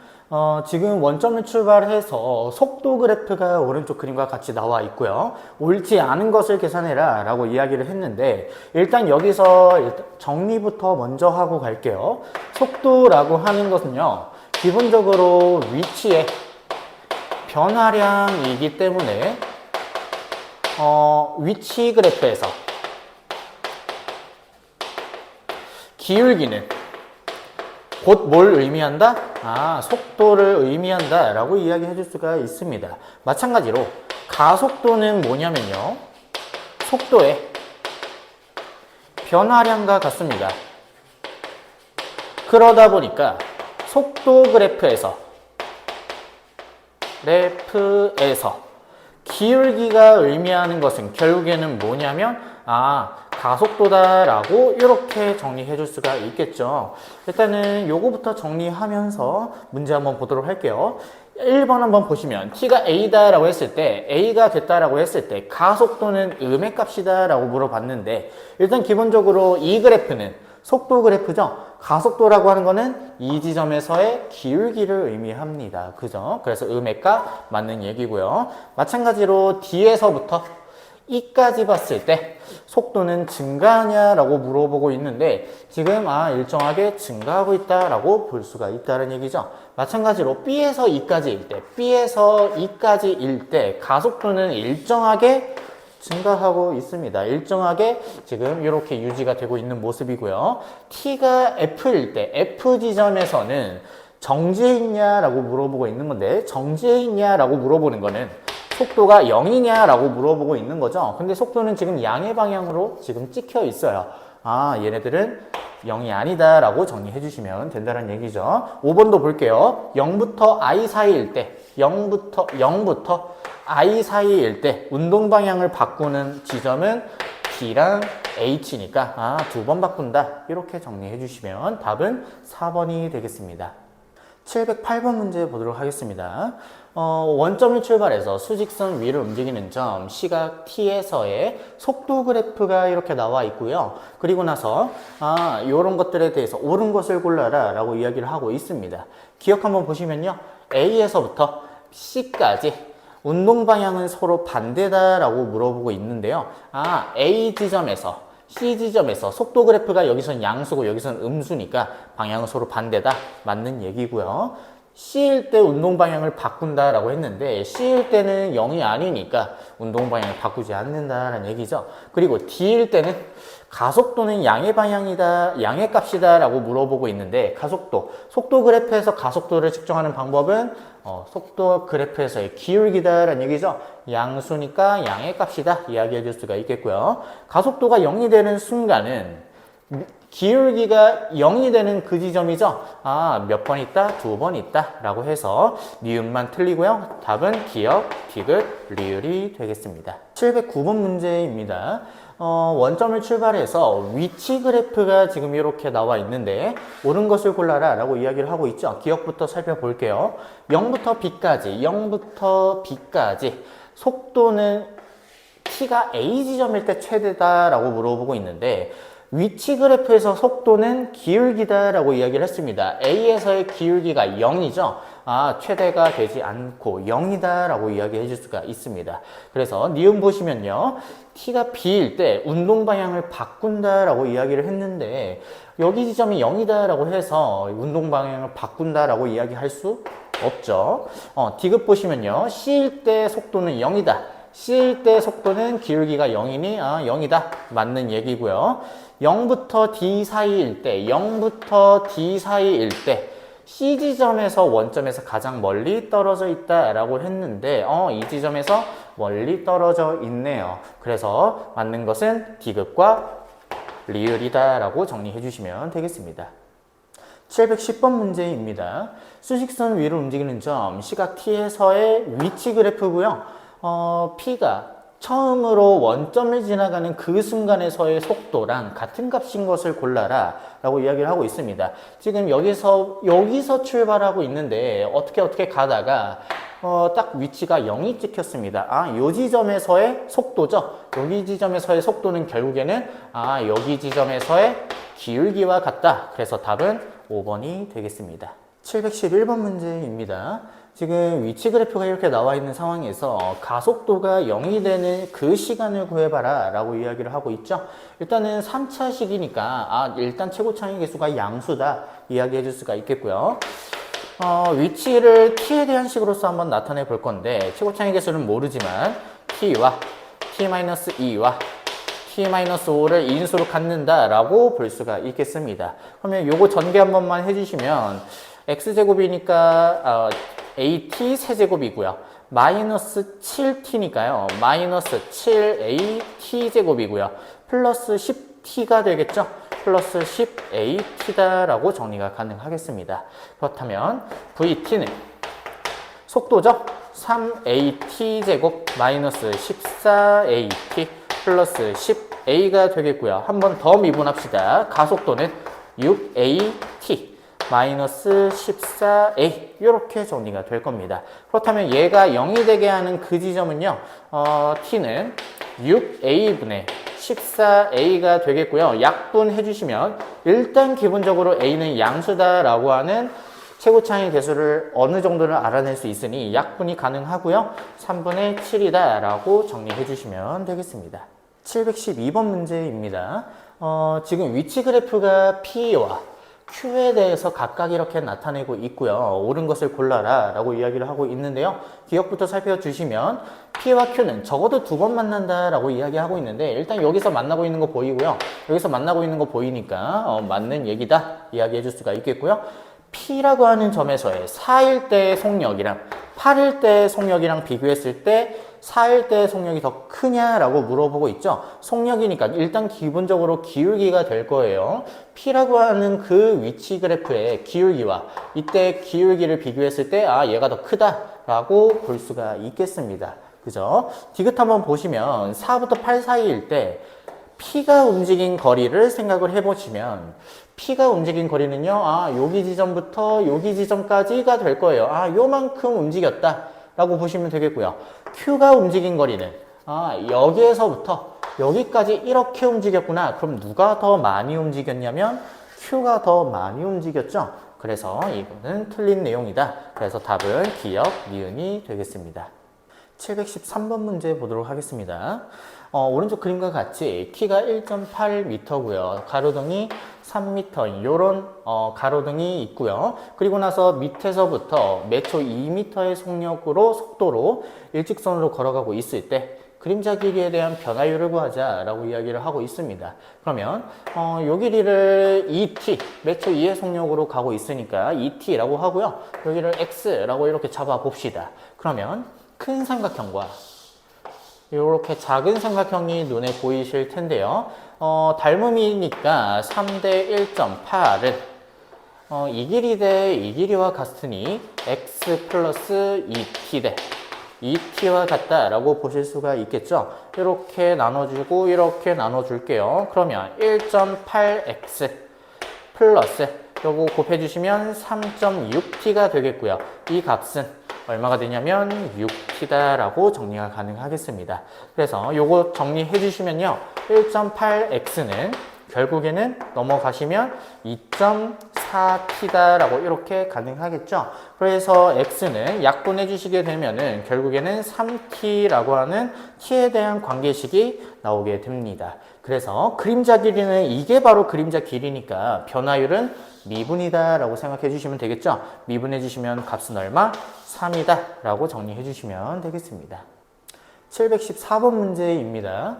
지금 원점을 출발해서 속도 그래프가 오른쪽 그림과 같이 나와 있고요. 옳지 않은 것을 계산해라 라고 이야기를 했는데 일단 여기서 정리부터 먼저 하고 갈게요. 속도라고 하는 것은요. 기본적으로 위치의 변화량이기 때문에 위치 그래프에서 기울기는 곧 뭘 의미한다? 속도를 의미한다 라고 이야기해 줄 수가 있습니다. 마찬가지로 가속도는 뭐냐면요. 속도의 변화량과 같습니다. 그러다 보니까 속도 그래프에서 기울기가 의미하는 것은 결국에는 뭐냐면 가속도다라고 이렇게 정리해 줄 수가 있겠죠. 일단은 요거부터 정리하면서 문제 한번 보도록 할게요. 1번 한번 보시면 t가 a다라고 했을 때 a가 됐다라고 했을 때 가속도는 음의 값이다라고 물어봤는데 일단 기본적으로 이 그래프는 속도 그래프죠. 가속도라고 하는 거는 이 지점에서의 기울기를 의미합니다. 그죠? 그래서 음의 값 맞는 얘기고요. 마찬가지로 D에서부터 E까지 봤을 때 속도는 증가하냐라고 물어보고 있는데 지금 일정하게 증가하고 있다라고 볼 수가 있다는 얘기죠. 마찬가지로 B에서 E까지일 때 가속도는 일정하게 증가하고 있습니다. 일정하게 지금 이렇게 유지가 되고 있는 모습이고요. T가 F일 때 F 지점에서는 정지해 있냐라고 물어보고 있는 건데 정지해 있냐라고 물어보는 거는 속도가 0이냐라고 물어보고 있는 거죠. 근데 속도는 지금 양의 방향으로 지금 찍혀 있어요. 얘네들은 0이 아니다 라고 정리해 주시면 된다는 얘기죠. 5번도 볼게요. 0부터 I 사이일 때 0부터 I 사이일 때 운동 방향을 바꾸는 지점은 D랑 H니까 두 번 바꾼다 이렇게 정리해 주시면 답은 4번이 되겠습니다. 708번 문제 보도록 하겠습니다. 원점을 출발해서 수직선 위를 움직이는 점 시각 t에서의 속도 그래프가 이렇게 나와 있고요. 그리고 나서 이런 것들에 대해서 옳은 것을 골라라 라고 이야기를 하고 있습니다. 기억 한번 보시면요. A에서부터 C까지 운동 방향은 서로 반대다 라고 물어보고 있는데요. A 지점에서 C 지점에서 속도 그래프가 여기선 양수고 여기선 음수니까 방향은 서로 반대다 맞는 얘기고요. C일 때 운동 방향을 바꾼다라고 했는데 C일 때는 0이 아니니까 운동 방향을 바꾸지 않는다라는 얘기죠. 그리고 D일 때는 가속도는 양의 방향이다, 양의 값이다 라고 물어보고 있는데 속도 그래프에서 가속도를 측정하는 방법은 속도 그래프에서의 기울기다 라는 얘기죠. 양수니까 양의 값이다 이야기해 줄 수가 있겠고요. 가속도가 0이 되는 순간은 기울기가 0이 되는 그 지점이죠. 몇 번 있다? 2번 있다 라고 해서 니은만 틀리고요. 답은 기역, 디귿, 리을이 되겠습니다. 709번 문제입니다. 원점을 출발해서 위치 그래프가 지금 이렇게 나와 있는데 옳은 것을 골라라 라고 이야기를 하고 있죠. 기억부터 살펴볼게요. 0부터 B까지 속도는 T가 A 지점일 때 최대다 라고 물어보고 있는데 위치 그래프에서 속도는 기울기다 라고 이야기를 했습니다. A에서의 기울기가 0이죠. 최대가 되지 않고 0이다 라고 이야기해 줄 수가 있습니다. 그래서 니은 보시면요. T가 B일 때 운동 방향을 바꾼다 라고 이야기를 했는데 여기 지점이 0이다 라고 해서 운동 방향을 바꾼다 라고 이야기할 수 없죠. 디귿 보시면요. C일 때 속도는 0이다. C일 때 속도는 기울기가 0이니 0이다 맞는 얘기고요. 0부터 D 사이일 때 C 지점에서 원점에서 가장 멀리 떨어져 있다라고 했는데 이 지점에서 멀리 떨어져 있네요. 그래서 맞는 것은 디귿과 리을이다라고 정리해 주시면 되겠습니다. 710번 문제입니다. 수직선 위로 움직이는 점, 시각 T에서의 위치 그래프고요. P가 처음으로 원점을 지나가는 그 순간에서의 속도랑 같은 값인 것을 골라라 라고 이야기를 하고 있습니다. 지금 여기서 출발하고 있는데 어떻게 가다가 딱 위치가 0이 찍혔습니다. 요 지점에서의 속도죠. 여기 지점에서의 속도는 결국에는 여기 지점에서의 기울기와 같다. 그래서 답은 5번이 되겠습니다. 711번 문제입니다. 지금 위치 그래프가 이렇게 나와 있는 상황에서 가속도가 0이 되는 그 시간을 구해봐라 라고 이야기를 하고 있죠. 일단은 3차식이니까 일단 최고차항의 개수가 양수다 이야기해 줄 수가 있겠고요. 위치를 t에 대한 식으로서 한번 나타내 볼 건데 최고차항의 개수는 모르지만 t와 t-2와 t-5를 인수로 갖는다 라고 볼 수가 있겠습니다. 그러면 요거 전개 한 번만 해주시면 x제곱이니까 at 세제곱이고요. 마이너스 7t니까요. 마이너스 7at 제곱이고요. 플러스 10t가 되겠죠. 플러스 10at다 라고 정리가 가능하겠습니다. 그렇다면 vt는 속도죠. 3at 제곱 마이너스 14at 플러스 10a가 되겠고요. 한 번 더 미분합시다. 가속도는 6at 마이너스 14a 이렇게 정리가 될 겁니다. 그렇다면 얘가 0이 되게 하는 그 지점은요. t는 6a분의 14a가 되겠고요. 약분해 주시면 일단 기본적으로 a는 양수다라고 하는 최고차항의 개수를 어느 정도를 알아낼 수 있으니 약분이 가능하고요. 3분의 7이다 라고 정리해 주시면 되겠습니다. 712번 문제입니다. 지금 위치 그래프가 P와 Q에 대해서 각각 이렇게 나타내고 있고요. 옳은 것을 골라라 라고 이야기를 하고 있는데요. 기억부터 살펴주시면 P와 Q는 적어도 2번 만난다 라고 이야기하고 있는데 일단 여기서 만나고 있는 거 보이고요. 여기서 만나고 있는 거 보이니까 맞는 얘기다 이야기해 줄 수가 있겠고요. P라고 하는 점에서의 4일 때의 속력이랑 8일 때의 속력이랑 비교했을 때 4일 때의 속력이 더 크냐라고 물어보고 있죠. 속력이니까 일단 기본적으로 기울기가 될 거예요. P라고 하는 그 위치 그래프의 기울기와 이때 기울기를 비교했을 때 얘가 더 크다라고 볼 수가 있겠습니다. 그죠? 디귿 한번 보시면 4부터 8 사이일 때 P가 움직인 거리를 생각을 해보시면 P가 움직인 거리는요, 여기 지점부터 여기 지점까지가 될 거예요. 요만큼 움직였다 라고 보시면 되겠고요. Q가 움직인 거리는 여기에서부터 여기까지 이렇게 움직였구나. 그럼 누가 더 많이 움직였냐면 Q가 더 많이 움직였죠. 그래서 이거는 틀린 내용이다. 그래서 답은 기역, 니은이 되겠습니다. 713번 문제 보도록 하겠습니다. 오른쪽 그림과 같이 키가 1.8m고요. 가로등이 3m, 이런 가로등이 있고요. 그리고 나서 밑에서부터 매초 2m의 속도로 일직선으로 걸어가고 있을 때 그림자 길이에 대한 변화율을 구하자라고 이야기를 하고 있습니다. 그러면 요 길이를 2t, 매초 2의 속력으로 가고 있으니까 2t라고 하고요. 여기를 x라고 이렇게 잡아 봅시다. 그러면 큰 삼각형과 이렇게 작은 삼각형이 눈에 보이실 텐데요. 닮음이니까 3대 1.8은 이 길이 대 이 길이와 같으니 x 플러스 2t 대 2t와 같다라고 보실 수가 있겠죠. 이렇게 나눠주고 이렇게 나눠줄게요. 그러면 1.8x 플러스 요거 곱해주시면 3.6t가 되겠고요. 이 값은 얼마가 되냐면 6t다라고 정리가 가능하겠습니다. 그래서 요거 정리해 주시면요. 1.8x는 결국에는 넘어가시면 2.4t다라고 이렇게 가능하겠죠. 그래서 x는 약분해 주시게 되면은 결국에는 3t라고 하는 t에 대한 관계식이 나오게 됩니다. 그래서 그림자 길이는 이게 바로 그림자 길이니까 변화율은 미분이다 라고 생각해 주시면 되겠죠. 미분해 주시면 값은 얼마? 3이다 라고 정리해 주시면 되겠습니다. 714번 문제입니다.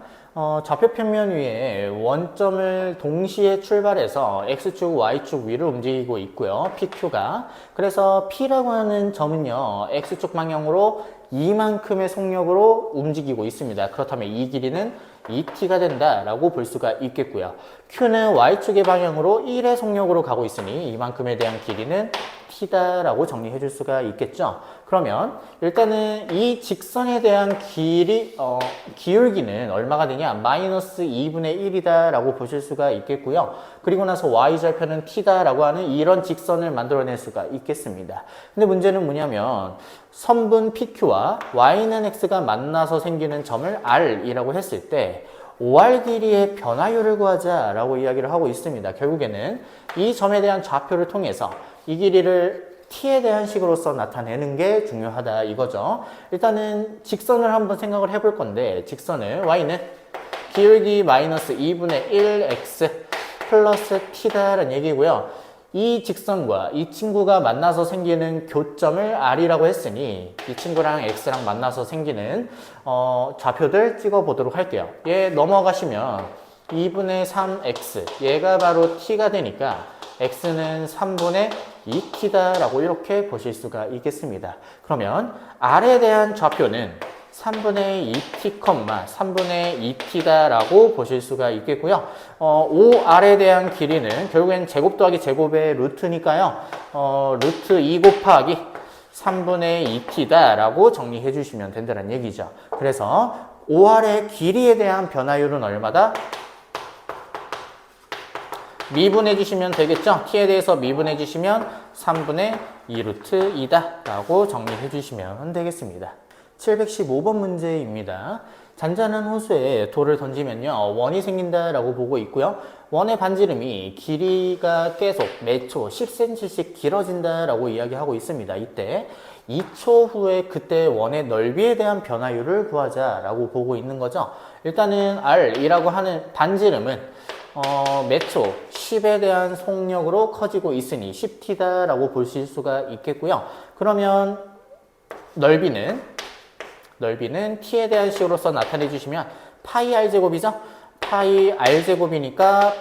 좌표 평면 위에 원점을 동시에 출발해서 X축, Y축 위를 움직이고 있고요. PQ가. 그래서 P라고 하는 점은요, X축 방향으로 이만큼의 속력으로 움직이고 있습니다. 그렇다면 이 길이는 2t가 된다라고 볼 수가 있겠고요. Q는 Y축의 방향으로 1의 속력으로 가고 있으니 이만큼에 대한 길이는 t다라고 정리해 줄 수가 있겠죠. 그러면 일단은 이 직선에 대한 기울기는 얼마가 되냐? 마이너스 2분의 1이다 라고 보실 수가 있겠고요. 그리고 나서 y절편은 t다 라고 하는 이런 직선을 만들어낼 수가 있겠습니다. 근데 문제는 뭐냐면 선분 PQ와 y는 x가 만나서 생기는 점을 r이라고 했을 때 OR 길이의 변화율을 구하자라고 이야기를 하고 있습니다. 결국에는 이 점에 대한 좌표를 통해서 이 길이를 t에 대한 식으로서 나타내는 게 중요하다 이거죠. 일단은 직선을 한번 생각을 해볼 건데 직선을 y는 기울기 마이너스 2분의 1x 플러스 t다라는 얘기고요. 이 직선과 이 친구가 만나서 생기는 교점을 r이라고 했으니 이 친구랑 x랑 만나서 생기는 좌표들 찍어 보도록 할게요. 얘 넘어가시면 2분의 3x 얘가 바로 t가 되니까 x는 3분의 2t다 라고 이렇게 보실 수가 있겠습니다. 그러면 r에 대한 좌표는 3분의 2t, 3분의 2t다 라고 보실 수가 있겠고요. OR에 대한 길이는 결국엔 제곱 더하기 제곱의 루트니까요. 루트 2 곱하기 3분의 2t다 라고 정리해 주시면 된다는 얘기죠. 그래서 OR의 길이에 대한 변화율은 얼마다? 미분해 주시면 되겠죠? t에 대해서 미분해 주시면 3분의 2루트 2다 라고 정리해 주시면 되겠습니다. 715번 문제입니다. 잔잔한 호수에 돌을 던지면요 원이 생긴다라고 보고 있고요. 원의 반지름이 길이가 계속 매초 10cm씩 길어진다라고 이야기하고 있습니다. 이때 2초 후에 그때 원의 넓이에 대한 변화율을 구하자라고 보고 있는 거죠. 일단은 R이라고 하는 반지름은 매초 10에 대한 속력으로 커지고 있으니 10t다 라고 보실 수가 있겠고요. 그러면 넓이는 t에 대한 식으로서 나타내 주시면 파이 r제곱이죠. 파이 r제곱이니까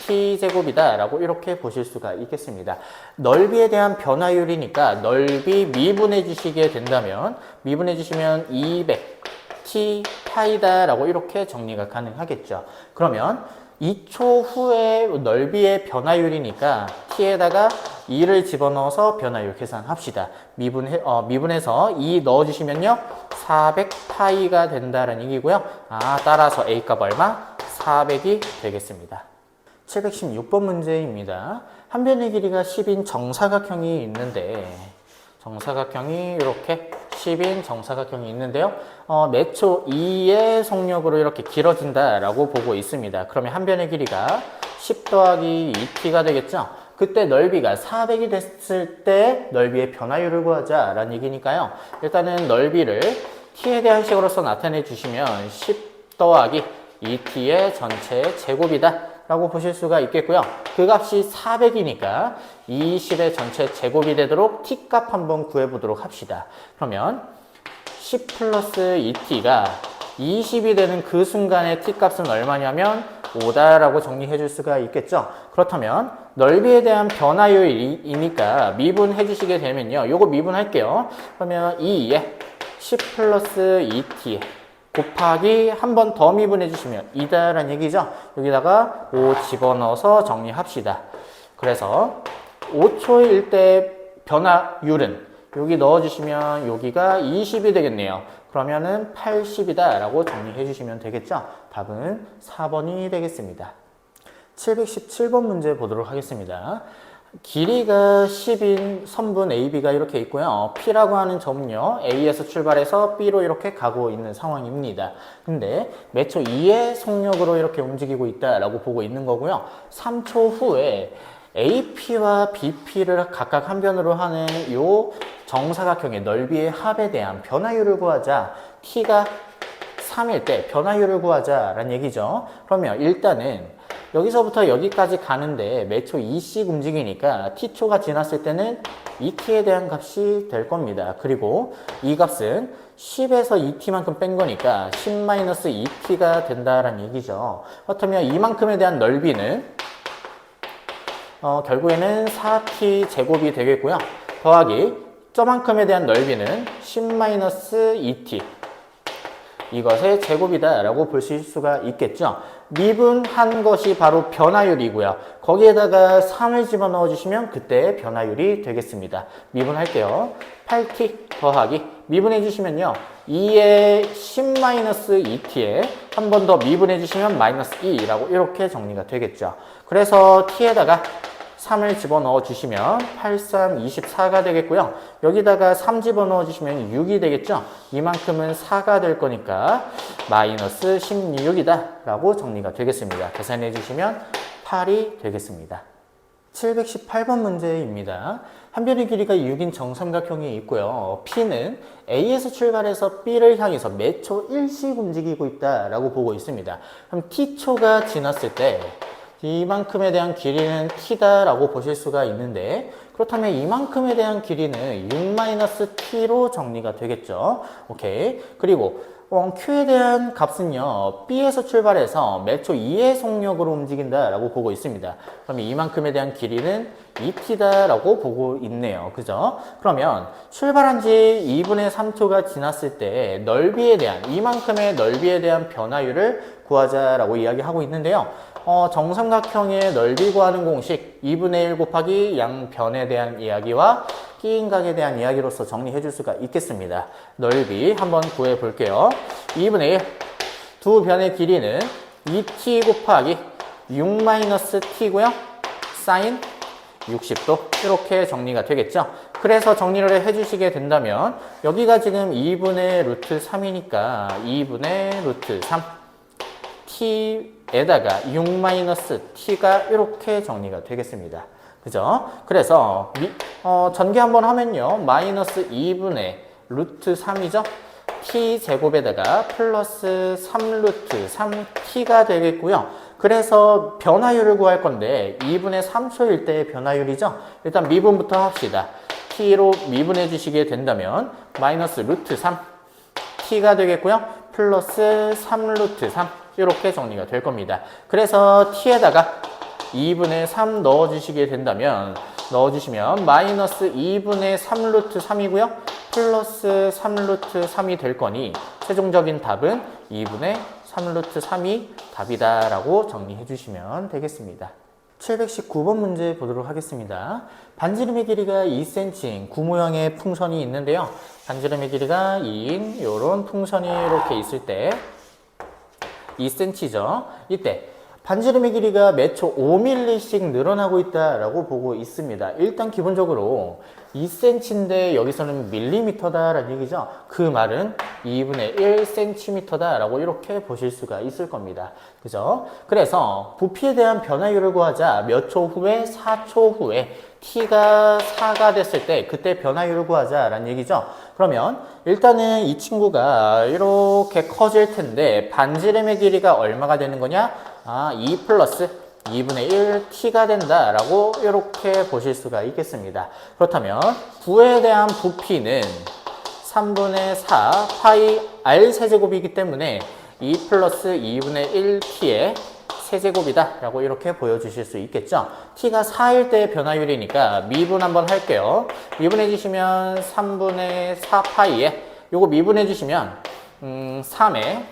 100t제곱이다 라고 이렇게 보실 수가 있겠습니다. 넓이에 대한 변화율이니까 넓이 미분해 주시게 된다면 미분해 주시면 200t 파이다 라고 이렇게 정리가 가능하겠죠. 그러면 2초 후에 넓이의 변화율이니까 t에다가 2를 집어넣어서 변화율 계산합시다. 미분해서 2 넣어주시면요 400파이가 된다는 얘기고요. 따라서 A값 얼마? 400이 되겠습니다. 716번 문제입니다. 한 변의 길이가 10인 정사각형이 있는데 정사각형이 이렇게 10인 정사각형이 있는데요. 매초 2의 속력으로 이렇게 길어진다라고 보고 있습니다. 그러면 한 변의 길이가 10 더하기 2t가 되겠죠. 그때 넓이가 400이 됐을 때 넓이의 변화율을 구하자라는 얘기니까요. 일단은 넓이를 t에 대한 식으로서 나타내 주시면 10 더하기 2t의 전체 제곱이다 라고 보실 수가 있겠고요. 그 값이 400이니까 20의 전체 제곱이 되도록 t값 한번 구해보도록 합시다. 그러면 10 플러스 2t가 20이 되는 그 순간의 t값은 얼마냐면 5다라고 정리해 줄 수가 있겠죠. 그렇다면 넓이에 대한 변화율이니까 미분해 주시게 되면요. 요거 미분할게요. 그러면 2에 10 플러스 2t 곱하기 한 번 더 미분해 주시면 2다라는 얘기죠. 여기다가 5 집어넣어서 정리합시다. 그래서 5초일 때 변화율은 여기 넣어주시면 여기가 20이 되겠네요. 그러면은 80이다 라고 정리해 주시면 되겠죠. 답은 4번이 되겠습니다. 717번 문제 보도록 하겠습니다. 길이가 10인 선분 AB가 이렇게 있고요. P라고 하는 점은요. A에서 출발해서 B로 이렇게 가고 있는 상황입니다. 근데 매초 2의 속력으로 이렇게 움직이고 있다라고 보고 있는 거고요. 3초 후에 AP와 BP를 각각 한 변으로 하는 요 정사각형의 넓이의 합에 대한 변화율을 구하자. T가 3일 때 변화율을 구하자라는 얘기죠. 그러면 일단은 여기서부터 여기까지 가는데 매 초 2씩 움직이니까 t초가 지났을 때는 2t에 대한 값이 될 겁니다. 그리고 이 값은 10에서 2t만큼 뺀 거니까 10-2t가 된다라는 얘기죠. 그렇다면 이만큼에 대한 넓이는 결국에는 4t 제곱이 되겠고요. 더하기 저만큼에 대한 넓이는 10-2t 이것의 제곱이다 라고 보실 수가 있겠죠. 미분한 것이 바로 변화율이고요. 거기에다가 3을 집어넣어 주시면 그때 변화율이 되겠습니다. 미분할게요. 8t 더하기 미분해 주시면요. 2에 10-2t에 한 번 더 미분해 주시면 마이너스 2라고 이렇게 정리가 되겠죠. 그래서 t에다가 3을 집어넣어 주시면 8, 3, 24가 되겠고요. 여기다가 3 집어넣어 주시면 6이 되겠죠. 이만큼은 4가 될 거니까 마이너스 16이다 라고 정리가 되겠습니다. 계산해 주시면 8이 되겠습니다. 718번 문제입니다. 한 변의 길이가 6인 정삼각형이 있고요. P는 A에서 출발해서 B를 향해서 매 초 1씩 움직이고 있다라고 보고 있습니다. 그럼 T초가 지났을 때 이만큼에 대한 길이는 t다라고 보실 수가 있는데, 그렇다면 이만큼에 대한 길이는 6-t로 정리가 되겠죠. 오케이. 그리고 Q에 대한 값은요, B에서 출발해서 매 초 2의 속력으로 움직인다라고 보고 있습니다. 그러면 이만큼에 대한 길이는 2t다라고 보고 있네요. 그죠? 그러면 출발한 지 2분의 3초가 지났을 때 넓이에 대한, 이만큼의 넓이에 대한 변화율을 구하자라고 이야기하고 있는데요. 정삼각형의 넓이 구하는 공식 2분의 1 곱하기 양변에 대한 이야기와 끼인각에 대한 이야기로서 정리해 줄 수가 있겠습니다. 넓이 한번 구해 볼게요. 2분의 1 두 변의 길이는 2t 곱하기 6-t고요. 사인 60도 이렇게 정리가 되겠죠. 그래서 정리를 해주시게 된다면 여기가 지금 2분의 루트 3이니까 2분의 루트 3 t에다가 6-t가 이렇게 정리가 되겠습니다. 그죠? 그래서 전개 한번 하면요. 마이너스 2분의 루트 3이죠. t 제곱에다가 플러스 3 루트 3t가 되겠고요. 그래서 변화율을 구할 건데 2분의 3초일 때의 변화율이죠. 일단 미분부터 합시다. t로 미분해 주시게 된다면 마이너스 루트 3 t가 되겠고요. 플러스 3 루트 3 이렇게 정리가 될 겁니다. 그래서 t에다가 2분의 3 넣어주시게 된다면 넣어주시면 마이너스 2분의 3 루트 3이고요. 플러스 3 루트 3이 될 거니 최종적인 답은 2분의 3 루트 3이 답이다 라고 정리해 주시면 되겠습니다. 719번 문제 보도록 하겠습니다. 반지름의 길이가 2cm인 구모형의 풍선이 있는데요. 반지름의 길이가 2인 이런 풍선이 이렇게 있을 때 2cm죠. 이때 반지름의 길이가 매 초 5mm씩 늘어나고 있다라고 보고 있습니다. 일단 기본적으로 2cm인데 여기서는 밀리미터다라는 얘기죠. 그 말은 2분의 1cm다라고 이렇게 보실 수가 있을 겁니다. 그죠? 그래서 부피에 대한 변화율을 구하자 몇 초 후에 4초 후에 t가 4가 됐을 때 그때 변화율을 구하자라는 얘기죠. 그러면 일단은 이 친구가 이렇게 커질 텐데 반지름의 길이가 얼마가 되는 거냐? 2 플러스 2분의 1 t가 된다라고 이렇게 보실 수가 있겠습니다. 그렇다면 부에 대한 부피는 3분의 4 파이 r 세제곱이기 때문에 2 플러스 2분의 1 t의 세제곱이다 라고 이렇게 보여주실 수 있겠죠. t가 4일 때의 변화율이니까 미분 한번 할게요. 미분해 주시면 3분의 4 파이에 요거 미분해 주시면 3에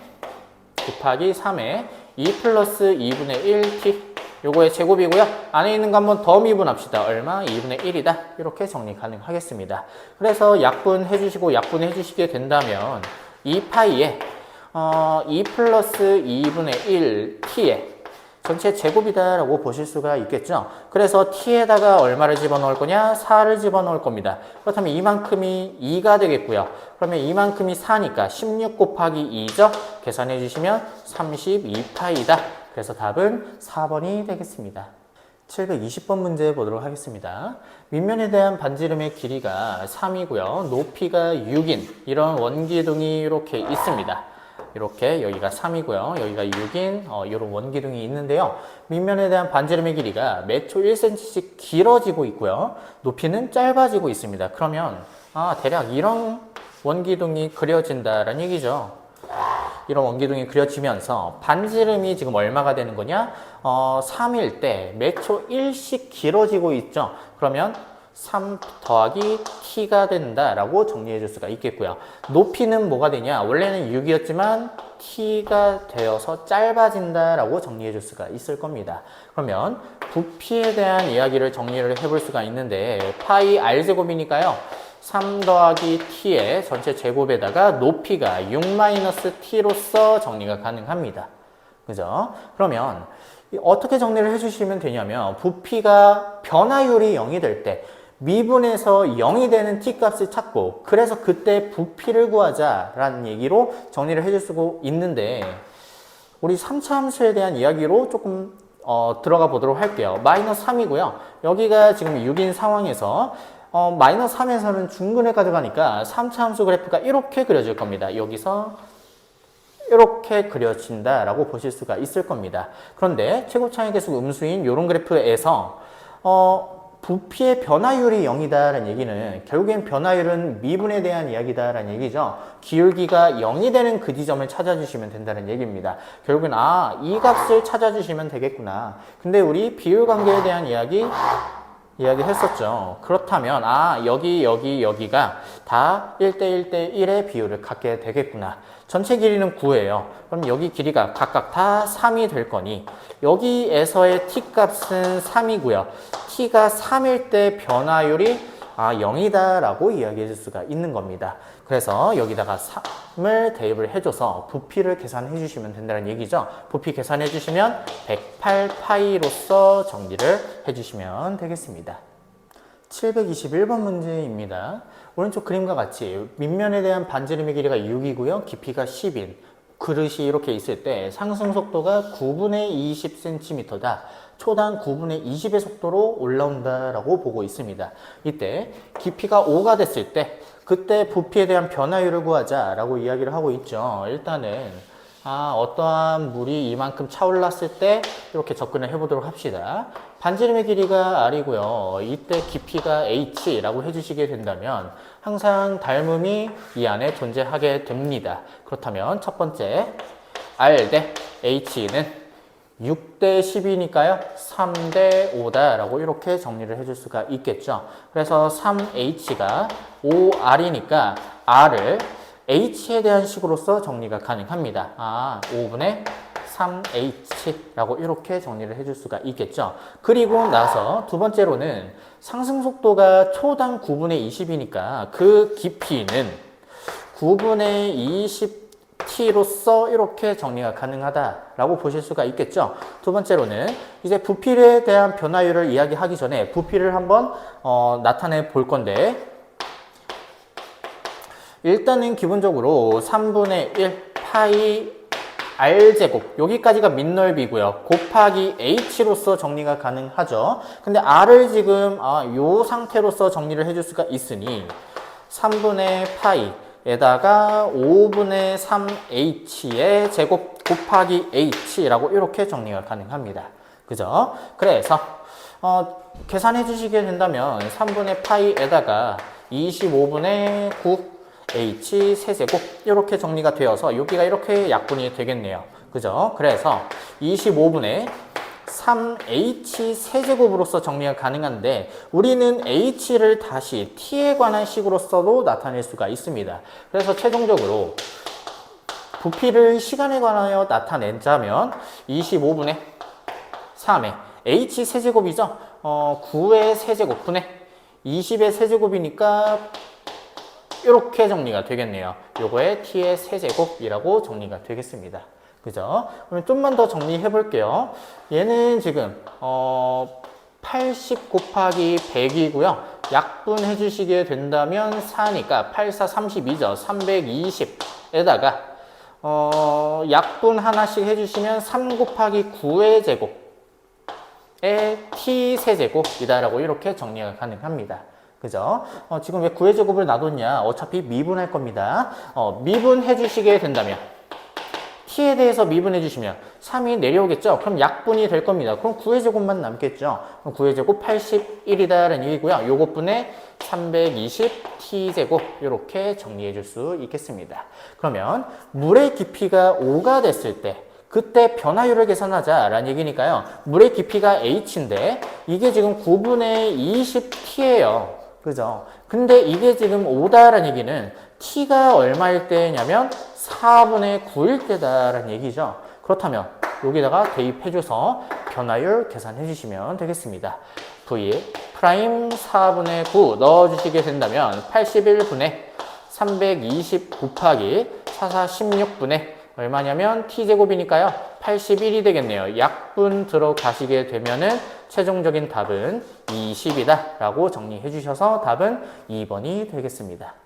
곱하기 3에 2 플러스 2분의 1t 요거의 제곱이고요. 안에 있는 거 한번 더 미분합시다. 얼마? 2분의 1이다. 이렇게 정리 가능하겠습니다. 그래서 약분해 주시고 약분해 주시게 된다면 2파이에 2 플러스 2분의 1t에 전체 제곱이다 라고 보실 수가 있겠죠. 그래서 t에다가 얼마를 집어넣을 거냐? 4를 집어넣을 겁니다. 그렇다면 이만큼이 2가 되겠고요. 그러면 이만큼이 4니까 16 곱하기 2죠. 계산해 주시면 32파이다. 그래서 답은 4번이 되겠습니다. 720번 문제 보도록 하겠습니다. 밑면에 대한 반지름의 길이가 3이고요. 높이가 6인 이런 원기둥이 이렇게 있습니다. 이렇게 여기가 3이고요. 여기가 6인 이런 원기둥이 있는데요. 밑면에 대한 반지름의 길이가 매 초 1cm씩 길어지고 있고요. 높이는 짧아지고 있습니다. 그러면 대략 이런 원기둥이 그려진다라는 얘기죠. 이런 원기둥이 그려지면서 반지름이 지금 얼마가 되는 거냐? 3일 때 매 초 1씩 길어지고 있죠. 그러면 3 더하기 t가 된다라고 정리해 줄 수가 있겠고요. 높이는 뭐가 되냐? 원래는 6이었지만 t가 되어서 짧아진다라고 정리해 줄 수가 있을 겁니다. 그러면 부피에 대한 이야기를 정리를 해볼 수가 있는데 파이 r제곱이니까요. 3 더하기 t의 전체 제곱에다가 높이가 6-t로서 정리가 가능합니다. 그죠? 그러면 어떻게 정리를 해주시면 되냐면 부피가 변화율이 0이 될 때 미분에서 0이 되는 t값을 찾고 그래서 그때 부피를 구하자라는 얘기로 정리를 해줄 수 있는데 우리 3차 함수에 대한 이야기로 조금 들어가 보도록 할게요. 마이너스 3이고요. 여기가 지금 6인 상황에서 마이너스 3에서는 중근을 가져가니까 3차 함수 그래프가 이렇게 그려질 겁니다. 여기서 이렇게 그려진다라고 보실 수가 있을 겁니다. 그런데 최고차이 계수 음수인 이런 그래프에서 부피의 변화율이 0이다라는 얘기는 결국엔 변화율은 미분에 대한 이야기다라는 얘기죠. 기울기가 0이 되는 그 지점을 찾아주시면 된다는 얘기입니다. 결국엔 이 값을 찾아주시면 되겠구나. 근데 우리 비율 관계에 대한 이야기했었죠. 그렇다면 여기가 다 1대1대1의 비율을 갖게 되겠구나. 전체 길이는 9예요. 그럼 여기 길이가 각각 다 3이 될 거니 여기에서의 t값은 3이고요. t가 3일 때 변화율이 0이다 라고 이야기해 줄 수가 있는 겁니다. 그래서 여기다가 3을 대입을 해줘서 부피를 계산해 주시면 된다는 얘기죠. 부피 계산해 주시면 108파이로서 정리를 해주시면 되겠습니다. 721번 문제입니다. 오른쪽 그림과 같이 밑면에 대한 반지름의 길이가 6이고요. 깊이가 10인 그릇이 이렇게 있을 때 상승 속도가 9분의 20cm다. 초당 9분의 20의 속도로 올라온다라고 보고 있습니다. 이때 깊이가 5가 됐을 때 그때 부피에 대한 변화율을 구하자라고 이야기를 하고 있죠. 일단은 어떠한 물이 이만큼 차올랐을 때 이렇게 접근을 해보도록 합시다. 반지름의 길이가 r이고요. 이때 깊이가 h라고 해주시게 된다면 항상 닮음이 이 안에 존재하게 됩니다. 그렇다면 첫 번째 r 대 h는 6대 10이니까요. 3대 5다 라고 이렇게 정리를 해줄 수가 있겠죠. 그래서 3h가 5r이니까 r을 h에 대한 식으로서 정리가 가능합니다. 5분의 3h라고 이렇게 정리를 해줄 수가 있겠죠. 그리고 나서 두 번째로는 상승 속도가 초당 9분의 20이니까 그 깊이는 9분의 20t로서 이렇게 정리가 가능하다라고 보실 수가 있겠죠. 두 번째로는 이제 부피에 대한 변화율을 이야기하기 전에 부피를 한번 나타내 볼 건데 일단은 기본적으로 3분의 1 파이 r제곱 여기까지가 밑넓이고요. 곱하기 h로서 정리가 가능하죠. 근데 r을 지금 요 상태로서 정리를 해줄 수가 있으니 3분의 파이에다가 5분의 3h의 제곱 곱하기 h라고 이렇게 정리가 가능합니다. 그죠? 그래서 계산해 주시게 된다면 3분의 파이에다가 25분의 9 h 세제곱 이렇게 정리가 되어서 여기가 이렇게 약분이 되겠네요. 그죠? 그래서 25분의 3h 세제곱으로서 정리가 가능한데 우리는 h를 다시 t에 관한 식으로서도 나타낼 수가 있습니다. 그래서 최종적으로 부피를 시간에 관하여 나타내자면 25분의 3의 h 세제곱이죠. 9의 세제곱분의 20의 세제곱이니까 이렇게 정리가 되겠네요. 요거의 t의 세제곱이라고 정리가 되겠습니다. 그죠? 그러면 좀만 더 정리해 볼게요. 얘는 지금 80 곱하기 100이고요. 약분해 주시게 된다면 4니까 8, 4, 32죠. 320에다가 약분 하나씩 해주시면 3 곱하기 9의 제곱의 t 세제곱이다라고 이렇게 정리가 가능합니다. 그죠? 지금 왜 9의 제곱을 놔뒀냐? 어차피 미분할 겁니다. 미분해 주시게 된다면 t에 대해서 미분해 주시면 3이 내려오겠죠? 그럼 약분이 될 겁니다. 그럼 9의 제곱만 남겠죠? 그럼 9의 제곱 81이다라는 얘기고요. 요것분에 320t제곱 이렇게 정리해 줄 수 있겠습니다. 그러면 물의 깊이가 5가 됐을 때 그때 변화율을 계산하자라는 얘기니까요. 물의 깊이가 h인데 이게 지금 9분의 20t예요. 그죠? 근데 이게 지금 5다라는 얘기는 t가 얼마일 때냐면 4분의 9일 때다라는 얘기죠. 그렇다면 여기다가 대입해줘서 변화율 계산해 주시면 되겠습니다. v 프라임 4분의 9 넣어주시게 된다면 81분의 320 곱하기 44 16분의 얼마냐면 t제곱이니까요. 81이 되겠네요. 약분 들어가시게 되면은 최종적인 답은 20이다 라고 정리해 주셔서 답은 2번이 되겠습니다.